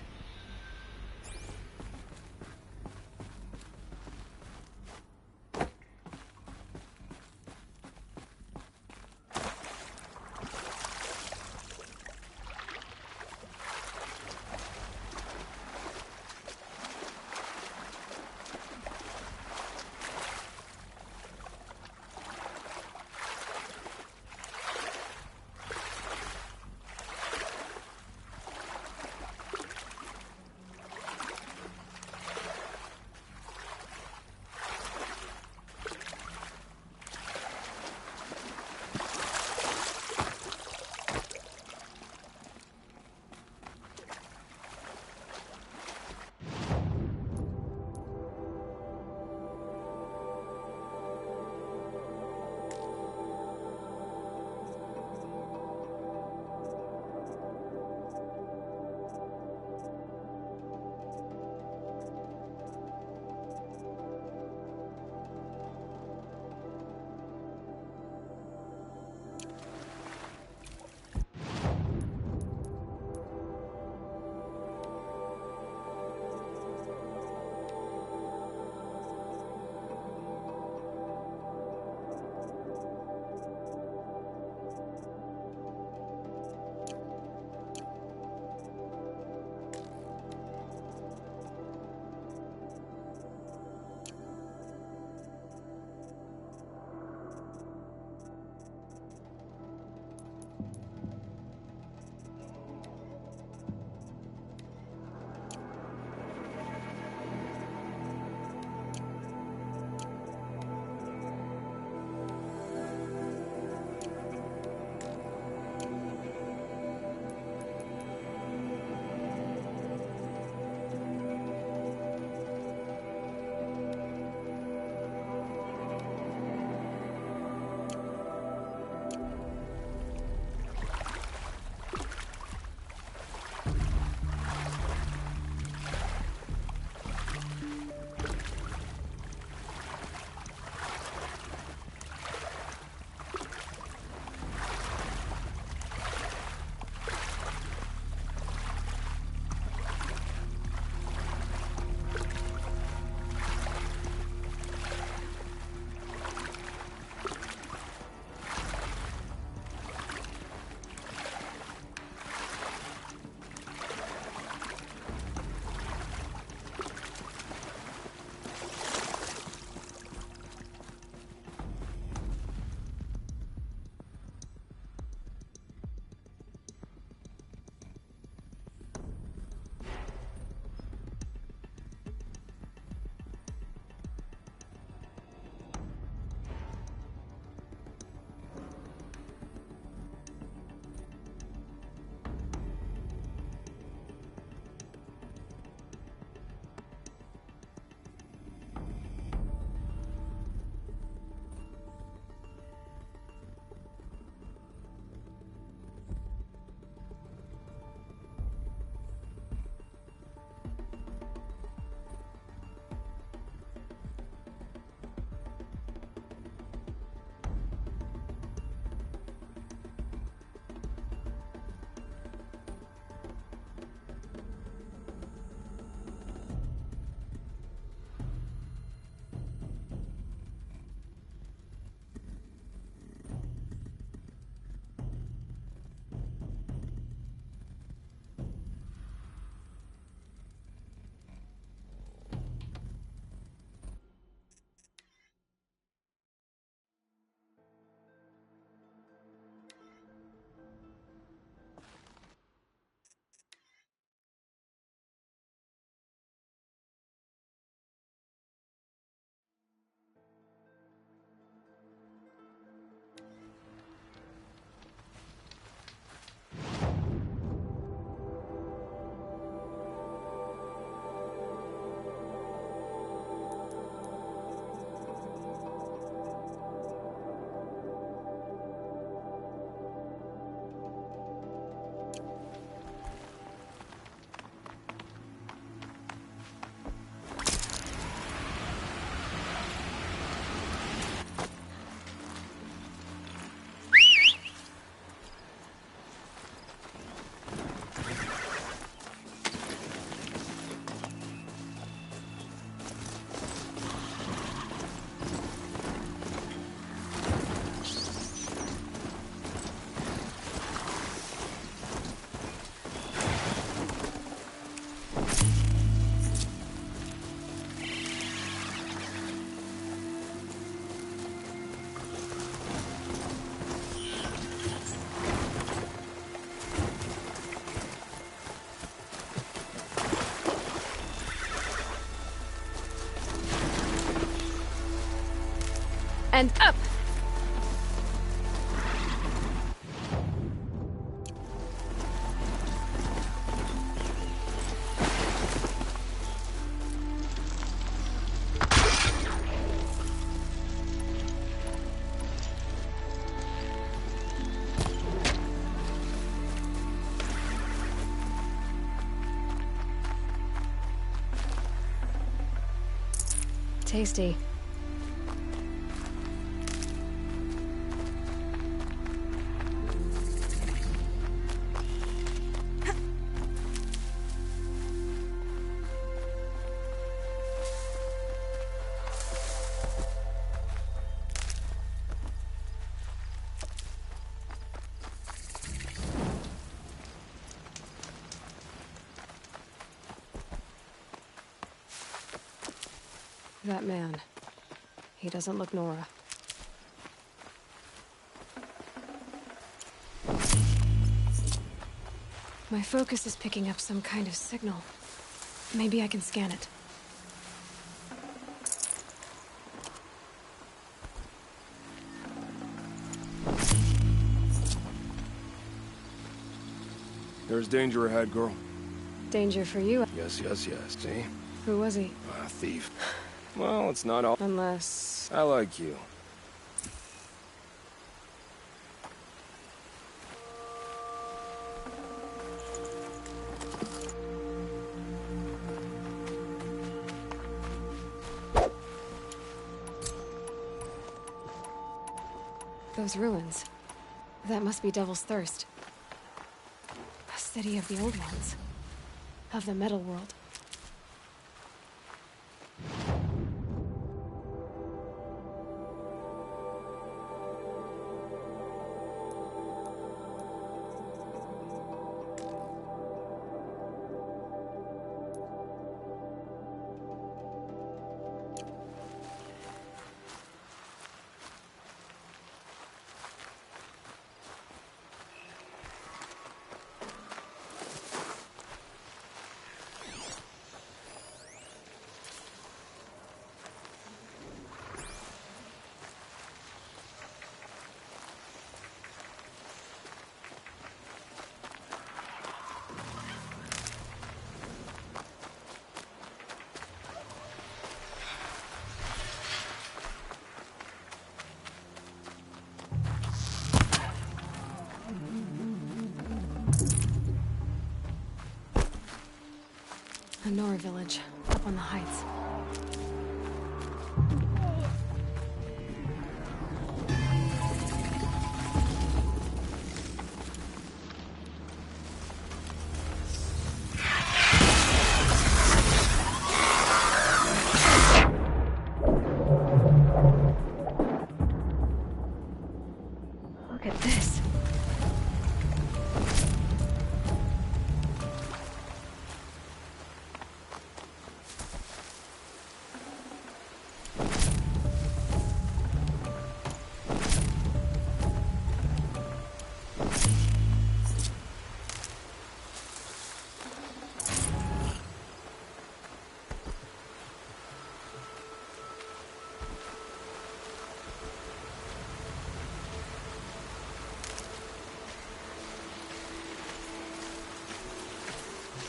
And up! Tasty. That man. He doesn't look Nora. My focus is picking up some kind of signal. Maybe I can scan it. There's danger ahead, girl. Danger for you. Yes, yes, yes. See? Who was he? A thief. Well, it's not all. Unless... I like you. Those ruins. That must be Devil's Thirst. A city of the old ones. Of the metal world. A Nora village, up on the heights. Look at this.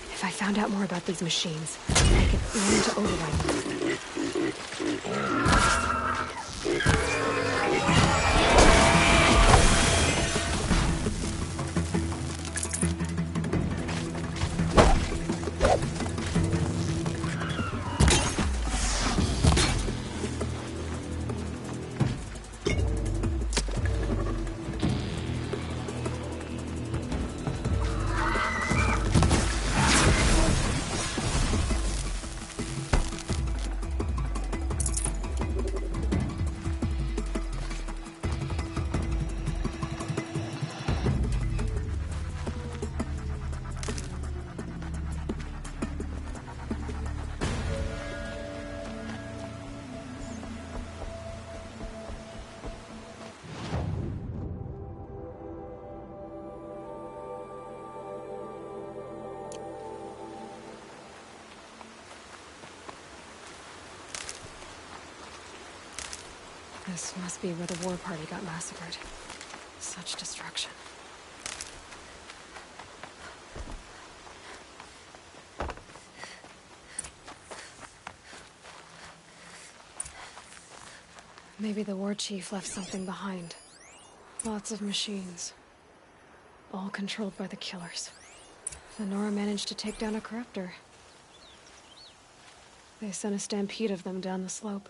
If I found out more about these machines, I could learn to override them. This must be where the war party got massacred. Such destruction. Maybe the war chief left something behind. Lots of machines. All controlled by the killers. The Nora managed to take down a corruptor. They sent a stampede of them down the slope.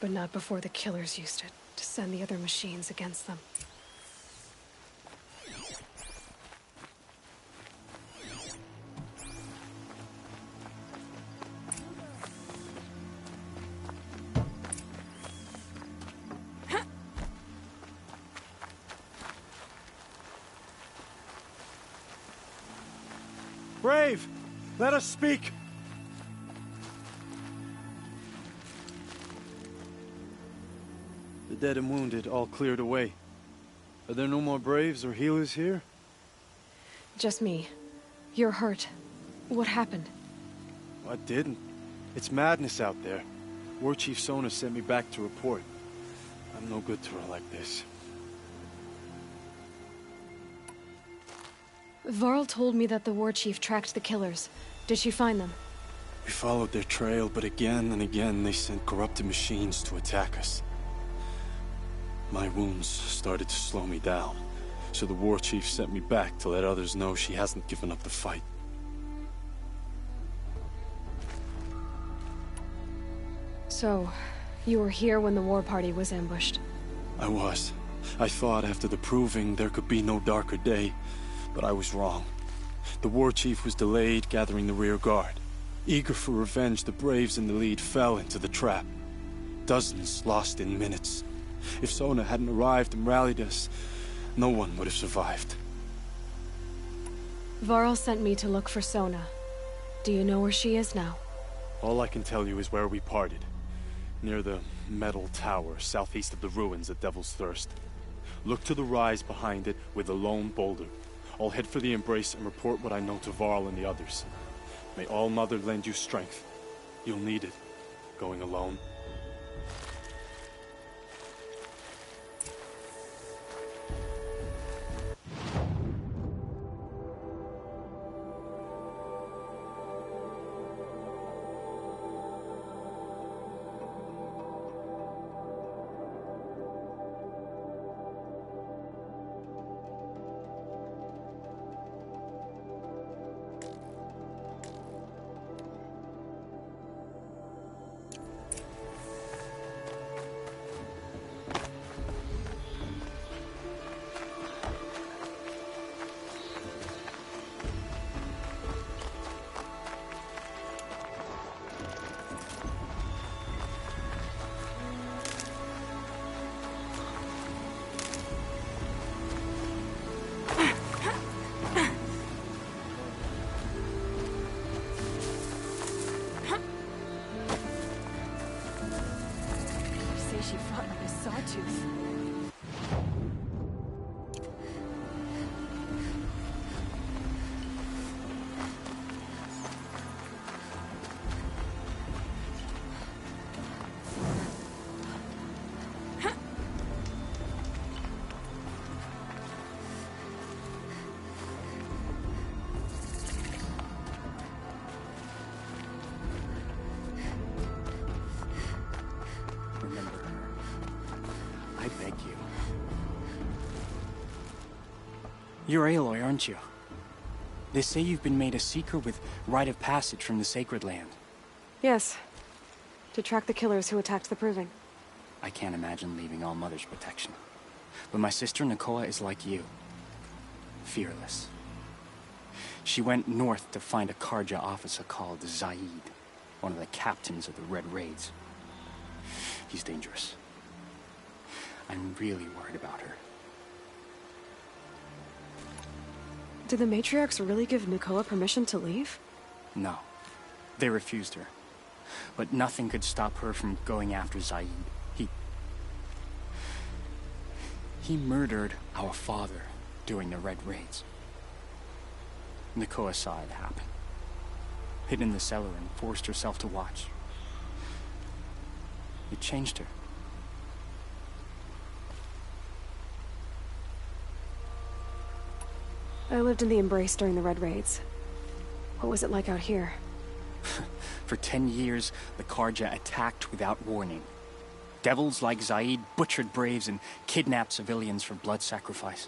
But not before the killers used it to send the other machines against them. Brave! Let us speak! The dead and wounded all cleared away. Are there no more Braves or healers here? Just me. You're hurt. What happened? I didn't. It's madness out there. War Chief Sona sent me back to report. I'm no good to her like this. Varl told me that the war chief tracked the killers. Did she find them? We followed their trail, but again and again they sent corrupted machines to attack us. My wounds started to slow me down, so the war chief sent me back to let others know she hasn't given up the fight. So, you were here when the war party was ambushed? I was. I thought after the proving there could be no darker day, but I was wrong. The war chief was delayed gathering the rear guard. Eager for revenge, the Braves in the lead fell into the trap. Dozens lost in minutes. If Sona hadn't arrived and rallied us, no one would have survived. Varl sent me to look for Sona. Do you know where she is now? All I can tell you is where we parted. Near the metal tower, southeast of the ruins at Devil's Thirst. Look to the rise behind it with a lone boulder. I'll head for the Embrace and report what I know to Varl and the others. May All Mother lend you strength. You'll need it, going alone. She fought like a sawtooth. You're Aloy, aren't you? They say you've been made a seeker with rite of passage from the Sacred Land. Yes. To track the killers who attacked the Proving. I can't imagine leaving All Mother's protection. But my sister Nakoa is like you. Fearless. She went north to find a Karja officer called Zaid, one of the captains of the Red Raids. He's dangerous. I'm really worried about her. Did the matriarchs really give Nakoa permission to leave? No. They refused her. But nothing could stop her from going after Zaid. He murdered our father during the Red Raids. Nakoa saw it happen. hid in the cellar and forced herself to watch. It changed her. I lived in the Embrace during the Red Raids. What was it like out here? For 10 years, the Karja attacked without warning. Devils like Zaid butchered braves and kidnapped civilians for blood sacrifice.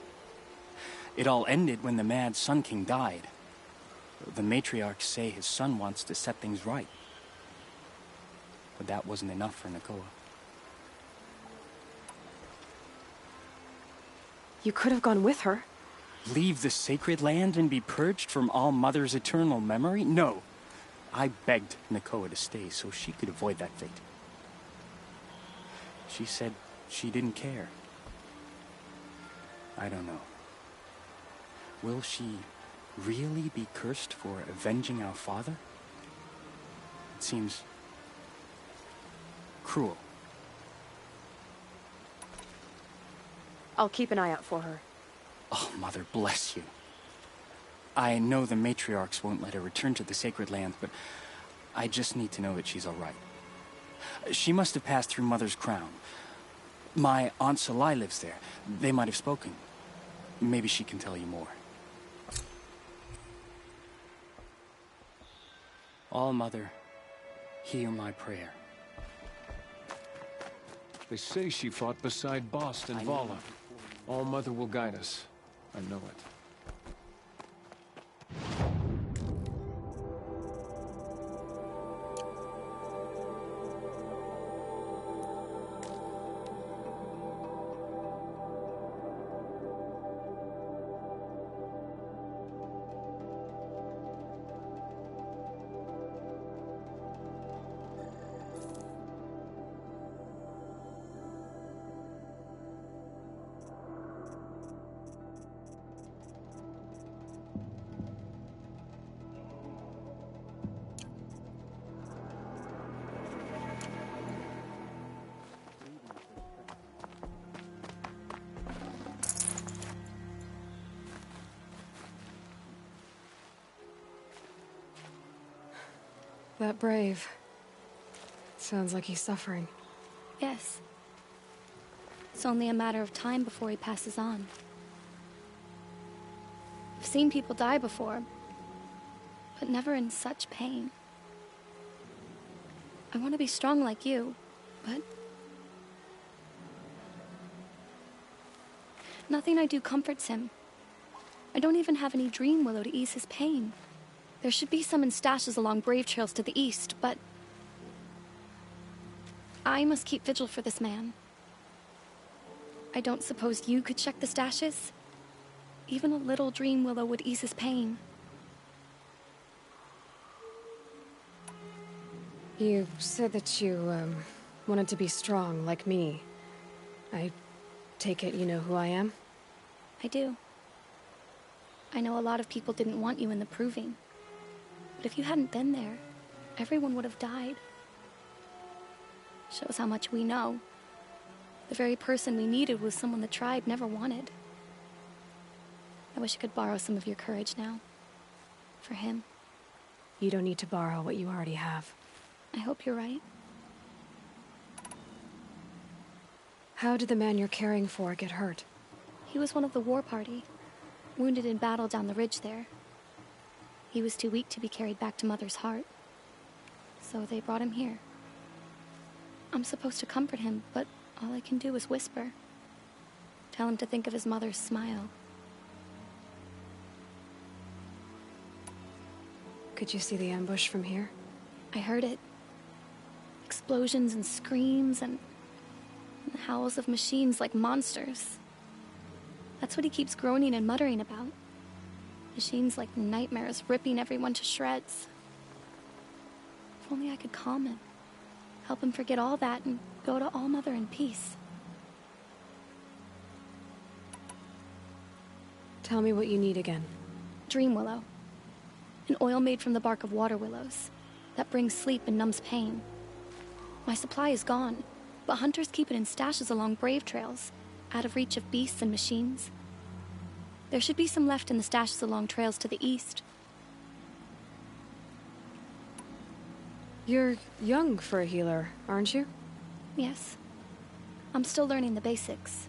It all ended when the mad Sun King died. The matriarchs say his son wants to set things right. But that wasn't enough for Nakoa. You could have gone with her. Leave the sacred land and be purged from All Mother's eternal memory? No. I begged Nakoa to stay so she could avoid that fate. She said she didn't care. I don't know. Will she really be cursed for avenging our father? It seems cruel. I'll keep an eye out for her. Oh, Mother, bless you. I know the matriarchs won't let her return to the sacred land, but I just need to know that she's all right. She must have passed through Mother's crown. My Aunt Salai lives there. They might have spoken. Maybe she can tell you more. All Mother, hear my prayer. They say she fought beside Bost and Vala. All Mother will guide us. I know it. That brave. Sounds like he's suffering. Yes. It's only a matter of time before he passes on. I've seen people die before, but never in such pain. I want to be strong like you, but nothing I do comforts him. I don't even have any dream willow to ease his pain. There should be some in stashes along brave trails to the east, but I must keep vigil for this man. I don't suppose you could check the stashes? Even a little dream willow would ease his pain. You said that you, wanted to be strong, like me. I take it you know who I am? I do. I know a lot of people didn't want you in the Proving. But if you hadn't been there, everyone would have died. Shows how much we know. The very person we needed was someone the tribe never wanted. I wish I could borrow some of your courage now. For him. You don't need to borrow what you already have. I hope you're right. How did the man you're caring for get hurt? He was one of the war party. Wounded in battle down the ridge there. He was too weak to be carried back to Mother's heart. So they brought him here. I'm supposed to comfort him, but all I can do is whisper. Tell him to think of his mother's smile. Could you see the ambush from here? I heard it. Explosions and screams and the howls of machines like monsters. That's what he keeps groaning and muttering about. Machines like nightmares ripping everyone to shreds. If only I could calm him. Help him forget all that and go to All Mother in peace. Tell me what you need again. Dream willow. An oil made from the bark of water willows that brings sleep and numbs pain. My supply is gone, but hunters keep it in stashes along brave trails, out of reach of beasts and machines. There should be some left in the stashes along trails to the east. You're young for a healer, aren't you? Yes. I'm still learning the basics.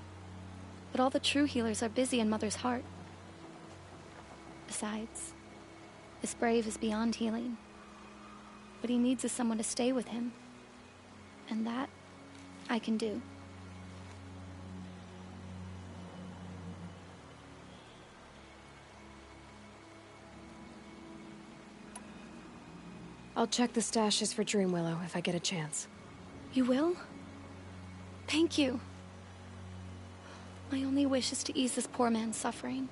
But all the true healers are busy in Mother's heart. Besides, this brave is beyond healing. What he needs is someone to stay with him. And that, I can do. I'll check the stashes for Dreamwillow if I get a chance. You will? Thank you. My only wish is to ease this poor man's suffering.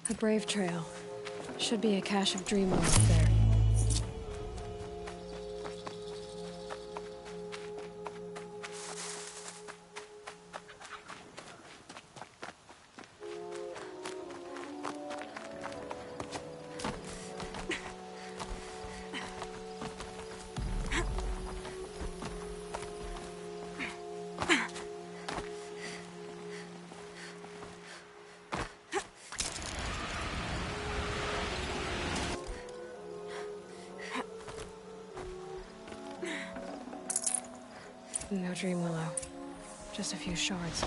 The Brave Trail. Should be a cache of Dreamwillow there. No Dreamwillow. Just a few shards.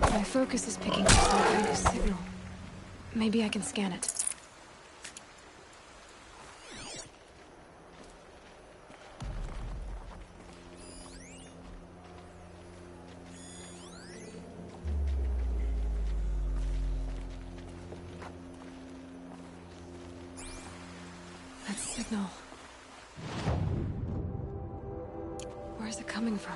My focus is picking up some kind of signal. Maybe I can scan it. That signal. Where is it coming from?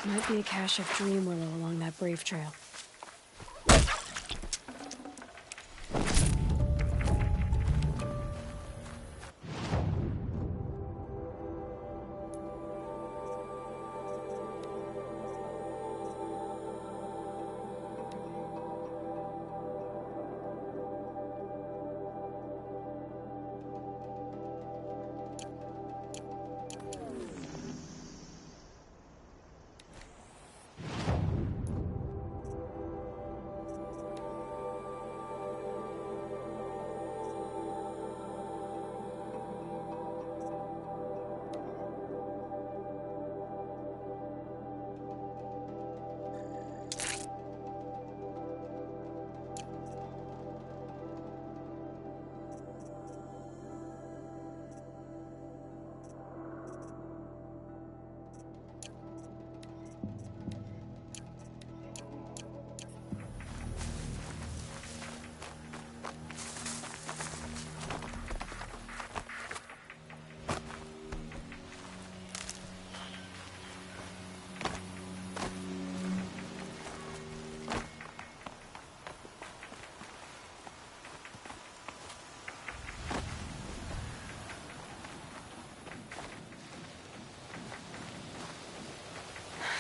Might be a cache of dream willow along that brave trail.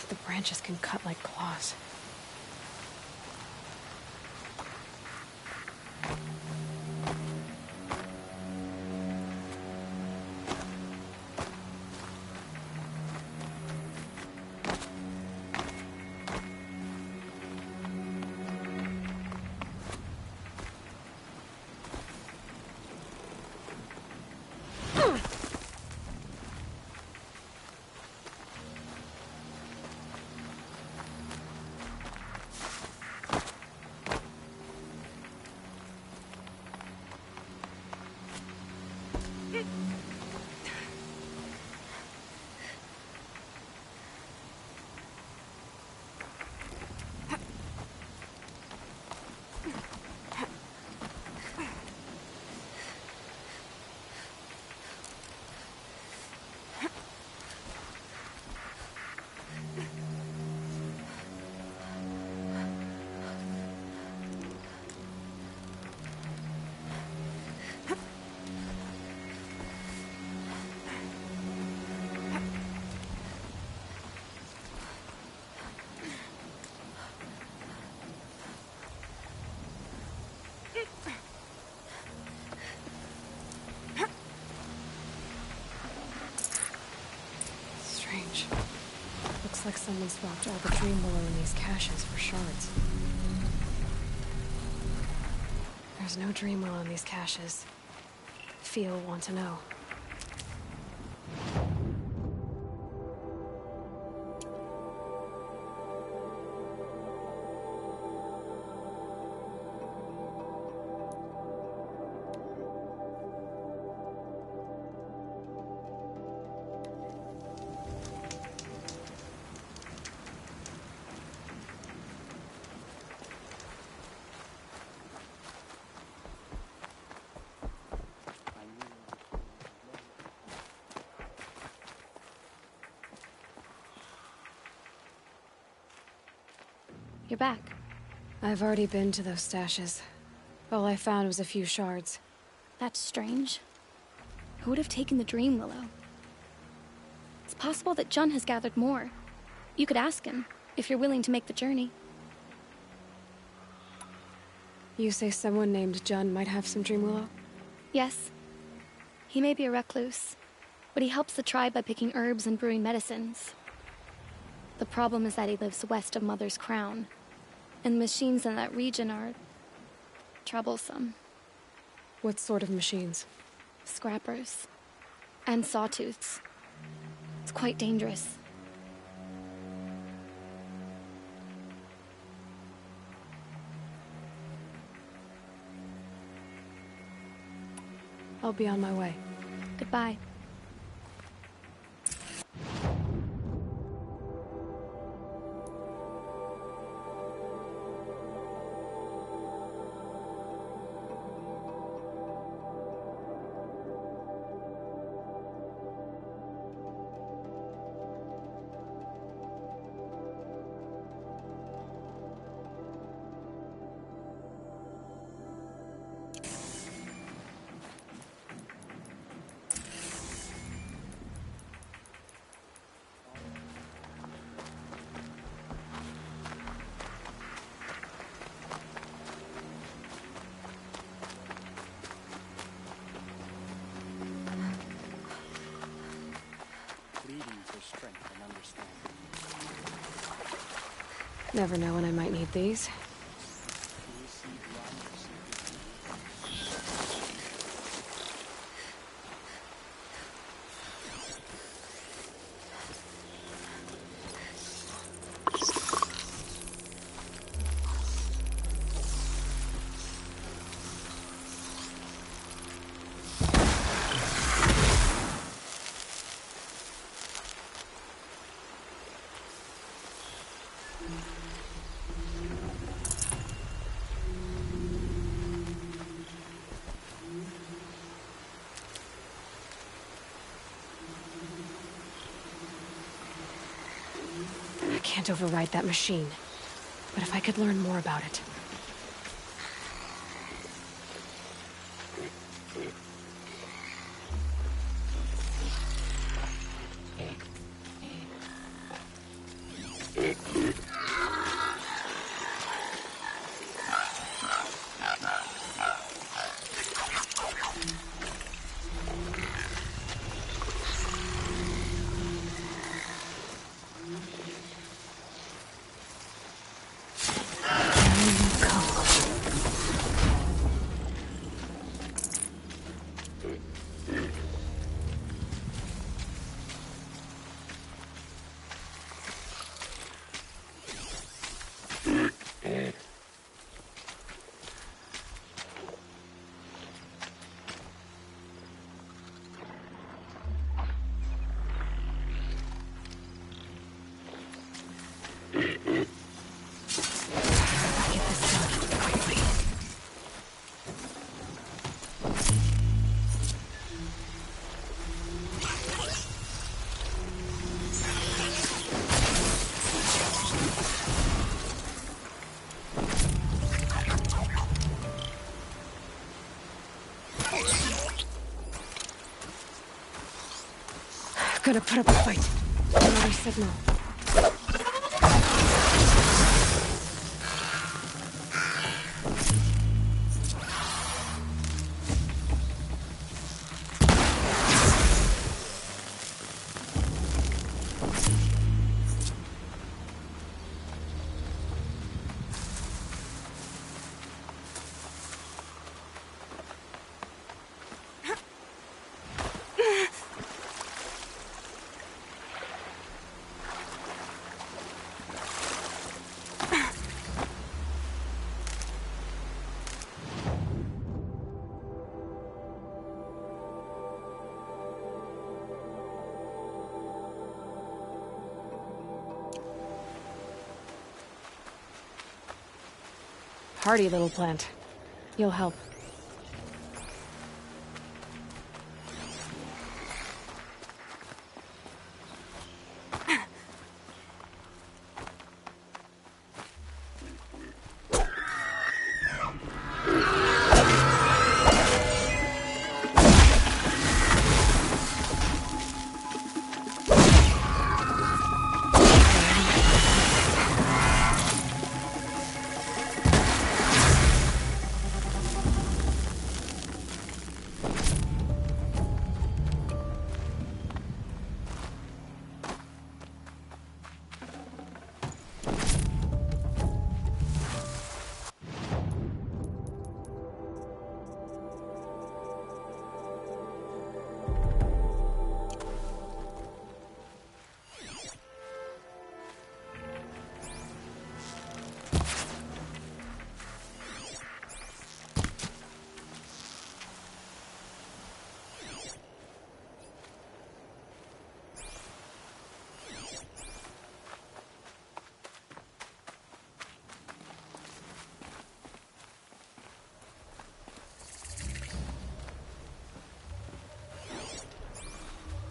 The branches can cut like claws. Strange. Looks like someone swapped all the dream willow in these caches for shards. There's no dream willow in these caches. Feel want to know. You're back. I've already been to those stashes. All I found was a few shards. That's strange. Who would have taken the dream willow? It's possible that Jun has gathered more. You could ask him, if you're willing to make the journey. You say someone named Jun might have some dream willow? Yes. He may be a recluse, but he helps the tribe by picking herbs and brewing medicines. The problem is that he lives west of Mother's Crown, and machines in that region are troublesome. What sort of machines? Scrappers. And sawtooths. It's quite dangerous. I'll be on my way. Goodbye. pleading for strength and understanding. Never know when I might need these. I can't override that machine, but if I could learn more about it. Gonna put up a fight. Another signal. Hardy little plant. You'll help.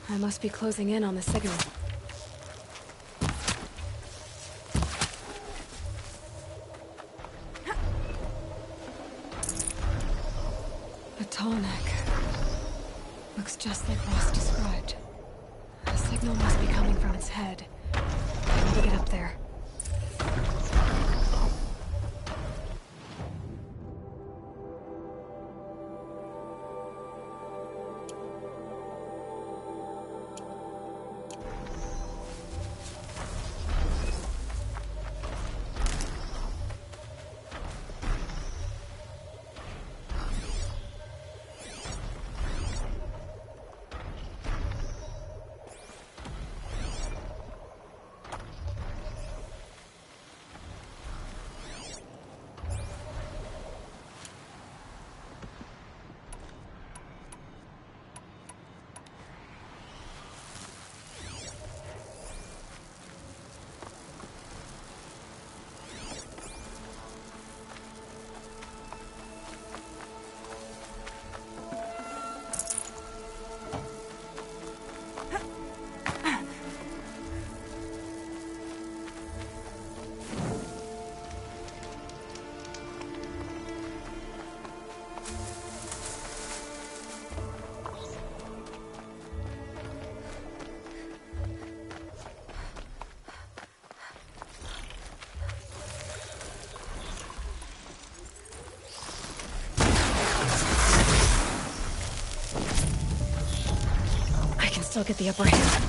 I must be closing in on the signal. A tall neck. Looks just like Ross described. The signal must be coming from its head. I need to get up there. still get the upper hand.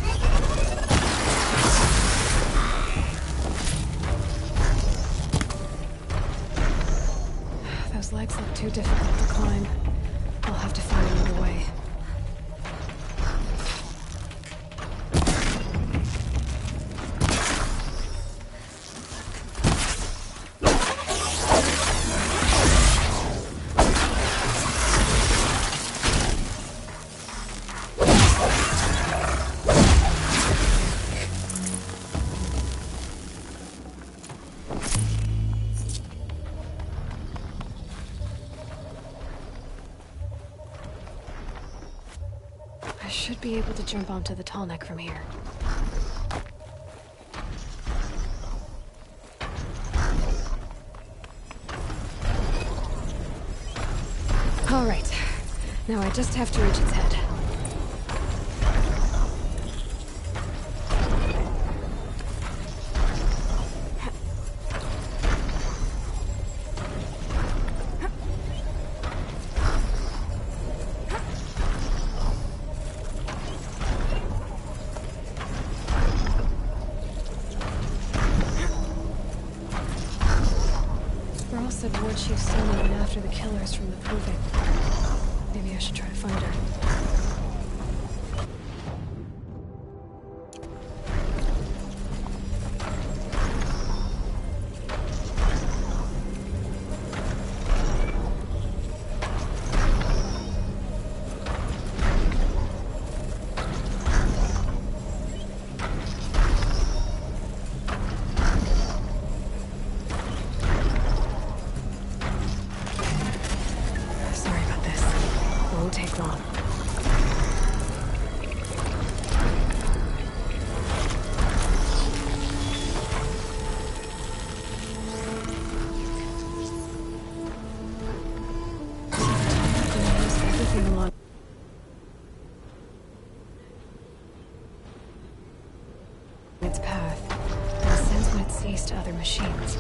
Those legs look too difficult to climb. I'll have to find another way. I should be able to jump onto the tall neck from here. All right. Now I just have to reach its head. Earl said War Chief Sonya went after the killers from the Proving. Maybe I should try to find her. Take long. Everything along its path, and sends what it sees to other machines.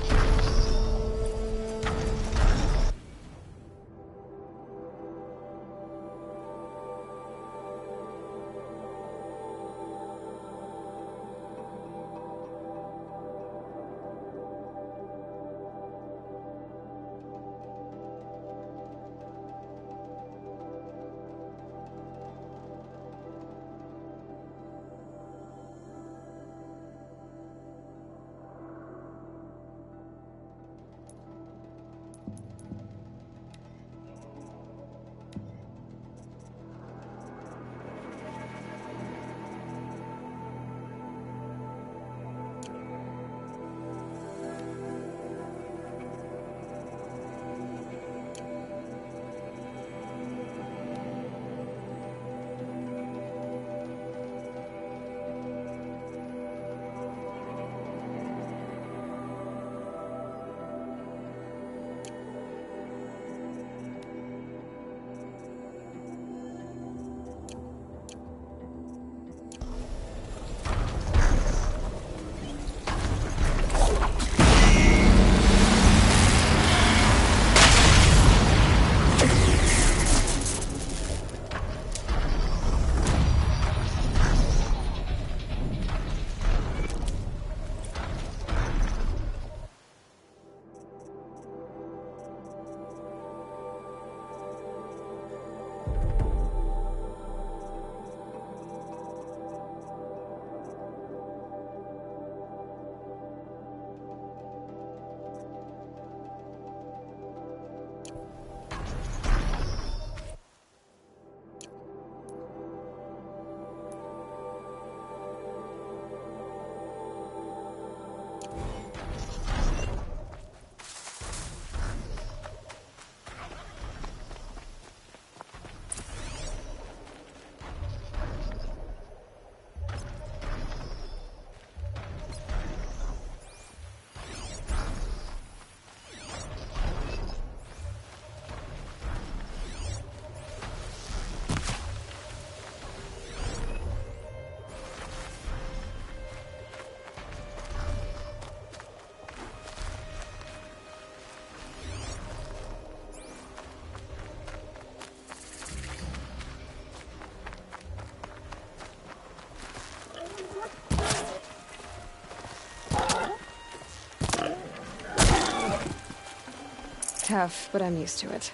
tough, but I'm used to it.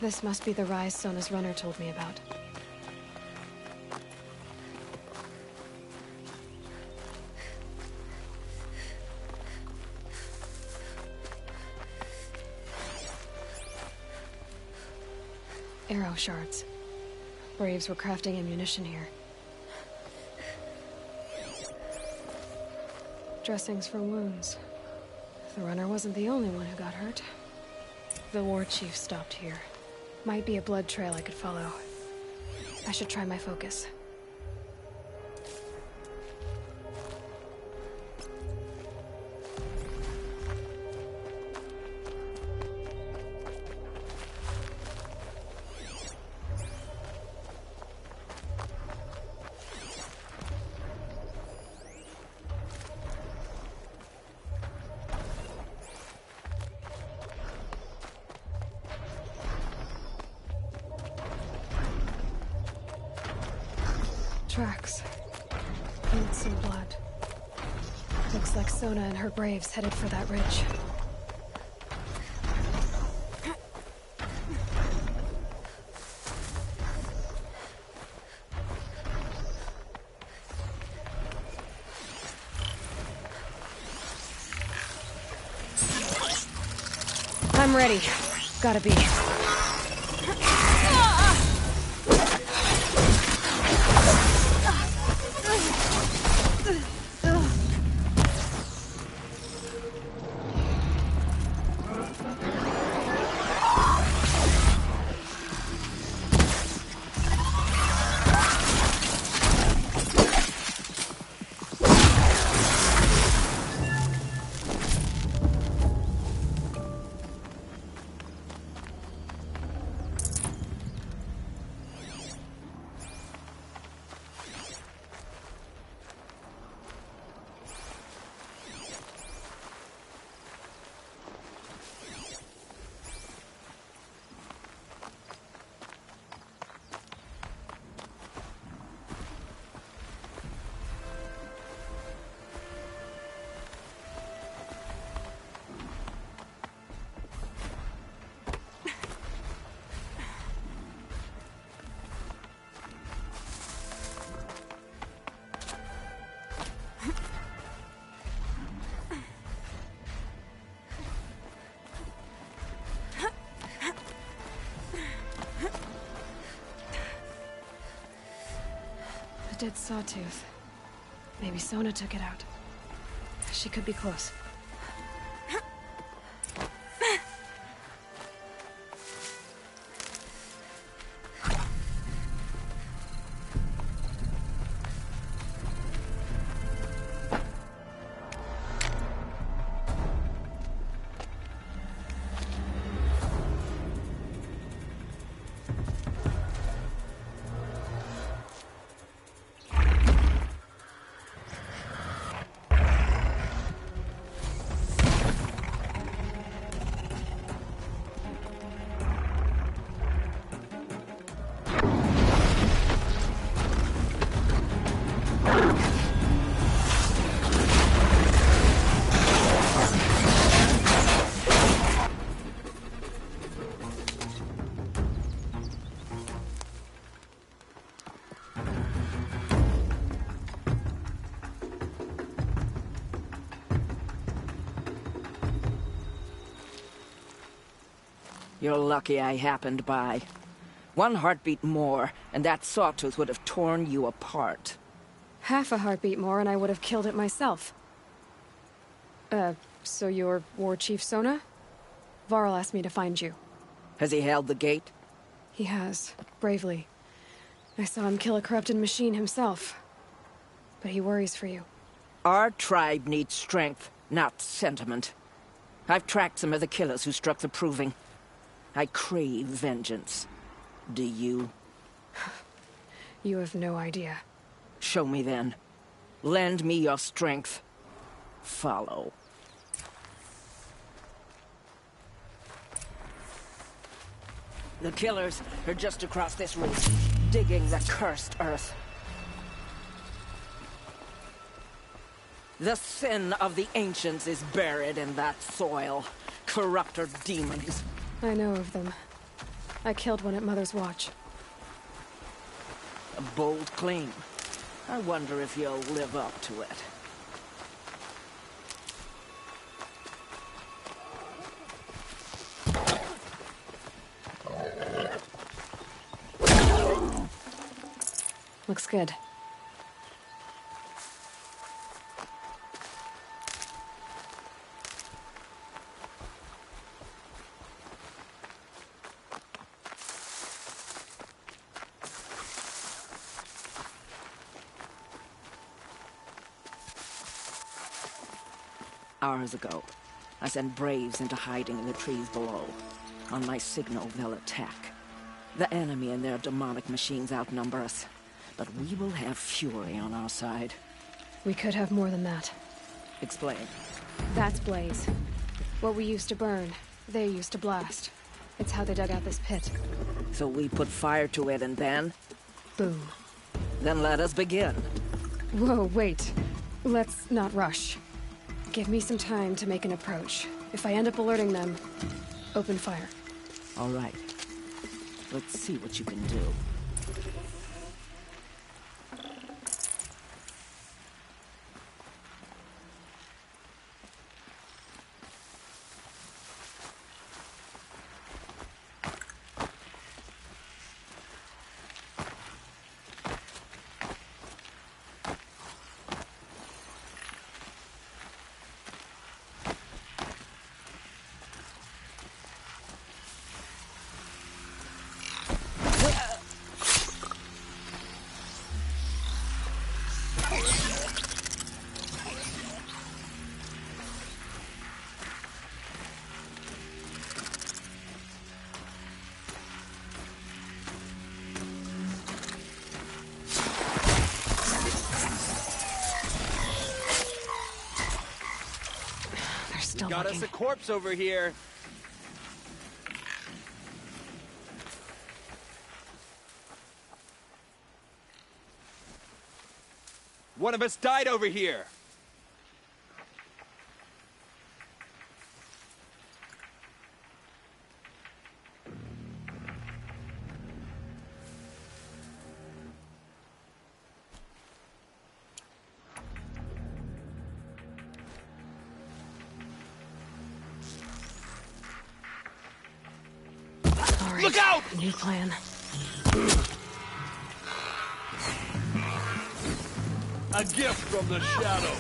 This must be the rise Sona's runner told me about. Arrow shards. Braves were crafting ammunition here. Dressings for wounds. The runner wasn't the only one who got hurt. The war chief stopped here. Might be a blood trail I could follow. I should try my focus. Tracks. Need some blood. Looks like Sona and her braves headed for that ridge. I'm ready. Gotta be. Dead sawtooth. Maybe Sona took it out. She could be close. You're lucky I happened by. One heartbeat more, and that sawtooth would have torn you apart. Half a heartbeat more and I would have killed it myself. So you're War Chief Sona? Varl asked me to find you. Has he held the gate? He has, bravely. I saw him kill a corrupted machine himself. But he worries for you. Our tribe needs strength, not sentiment. I've tracked some of the killers who struck the Proving. I crave vengeance. Do you? You have no idea. Show me then. Lend me your strength. Follow. The killers are just across this route, digging the cursed earth. The sin of the ancients is buried in that soil. Corrupter demons. I know of them. I killed one at Mother's Watch. A bold claim. I wonder if you'll live up to it. Looks good. Hours ago, I sent Braves into hiding in the trees below. On my signal, they'll attack. The enemy and their demonic machines outnumber us, but we will have fury on our side. We could have more than that. Explain. That's Blaze. What we used to burn, they used to blast. It's how they dug out this pit. So we put fire to it and then? Boom. Then let us begin. Whoa, wait. Let's not rush. Give me some time to make an approach. If I end up alerting them, open fire. All right. Let's see what you can do. Got us a corpse over here. One of us died over here. Look out! New plan. A gift from the shadow.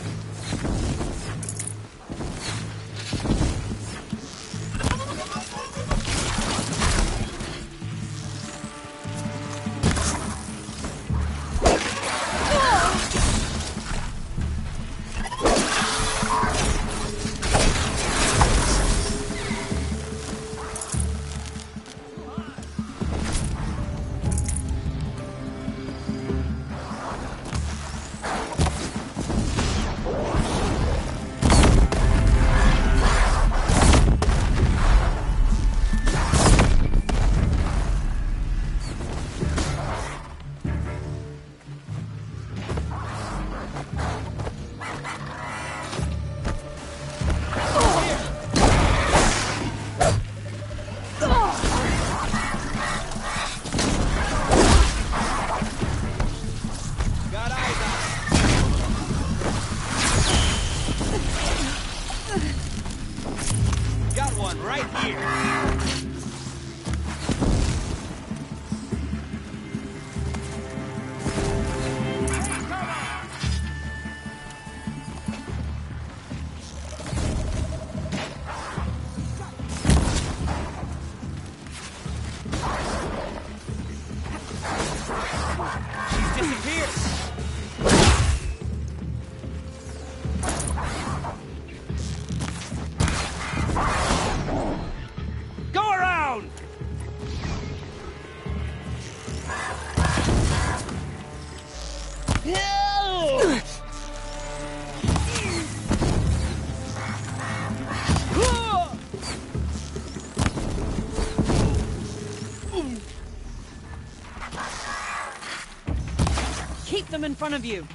them in front of you.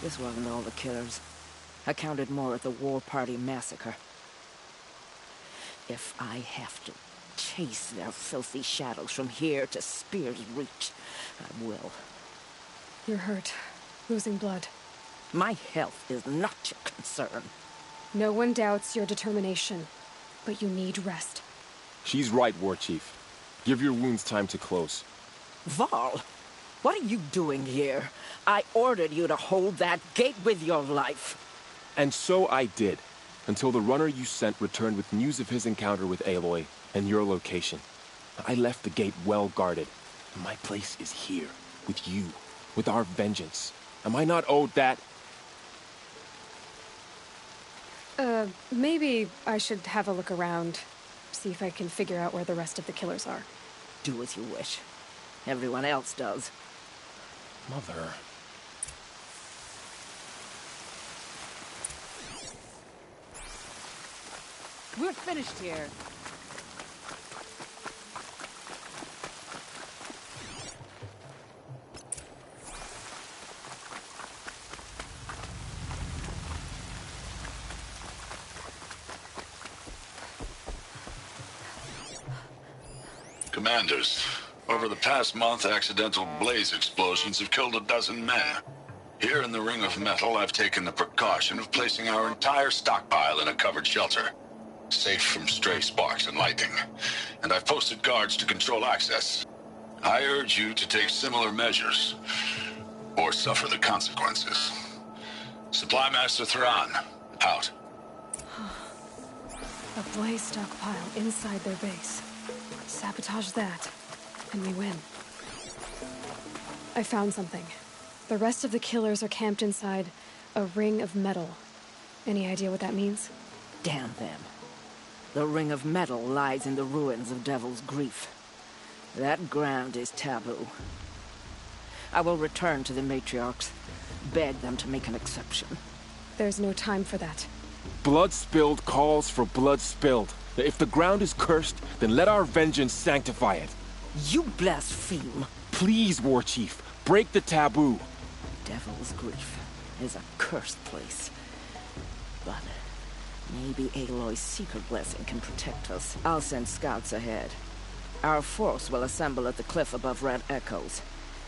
This wasn't all the killers. I counted more at the War Party massacre. If I have to chase their filthy shadows from here to Spear's Reach, I will. You're hurt. Losing blood. My health is not your concern. No one doubts your determination, but you need rest. She's right, War Chief. Give your wounds time to close. Val, what are you doing here? I ordered you to hold that gate with your life. And so I did, until the runner you sent returned with news of his encounter with Aloy and your location. I left the gate well guarded. My place is here, with you, with our vengeance. Am I not owed that? Maybe I should have a look around, see if I can figure out where the rest of the killers are. Do as you wish. Everyone else does. Mother... We're finished here. Commanders, over the past month, accidental blaze explosions have killed 12 men. Here in the Ring of Metal, I've taken the precaution of placing our entire stockpile in a covered shelter, safe from stray sparks and lightning. And I've posted guards to control access. I urge you to take similar measures, or suffer the consequences. Supply Master Thran, out. A blaze stockpile inside their base. Sabotage that, and we win. I found something. The rest of the killers are camped inside a ring of metal. Any idea what that means? Damn them. The Ring of Metal lies in the ruins of Devil's Grief. That ground is taboo. I will return to the matriarchs, beg them to make an exception. There's no time for that. Blood spilled calls for blood spilled. If the ground is cursed, then let our vengeance sanctify it. You blaspheme. Please, War Chief, break the taboo. Devil's Grief is a cursed place. But maybe Aloy's secret blessing can protect us. I'll send scouts ahead. Our force will assemble at the cliff above Red Echoes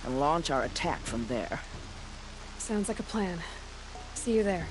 and launch our attack from there. Sounds like a plan. See you there.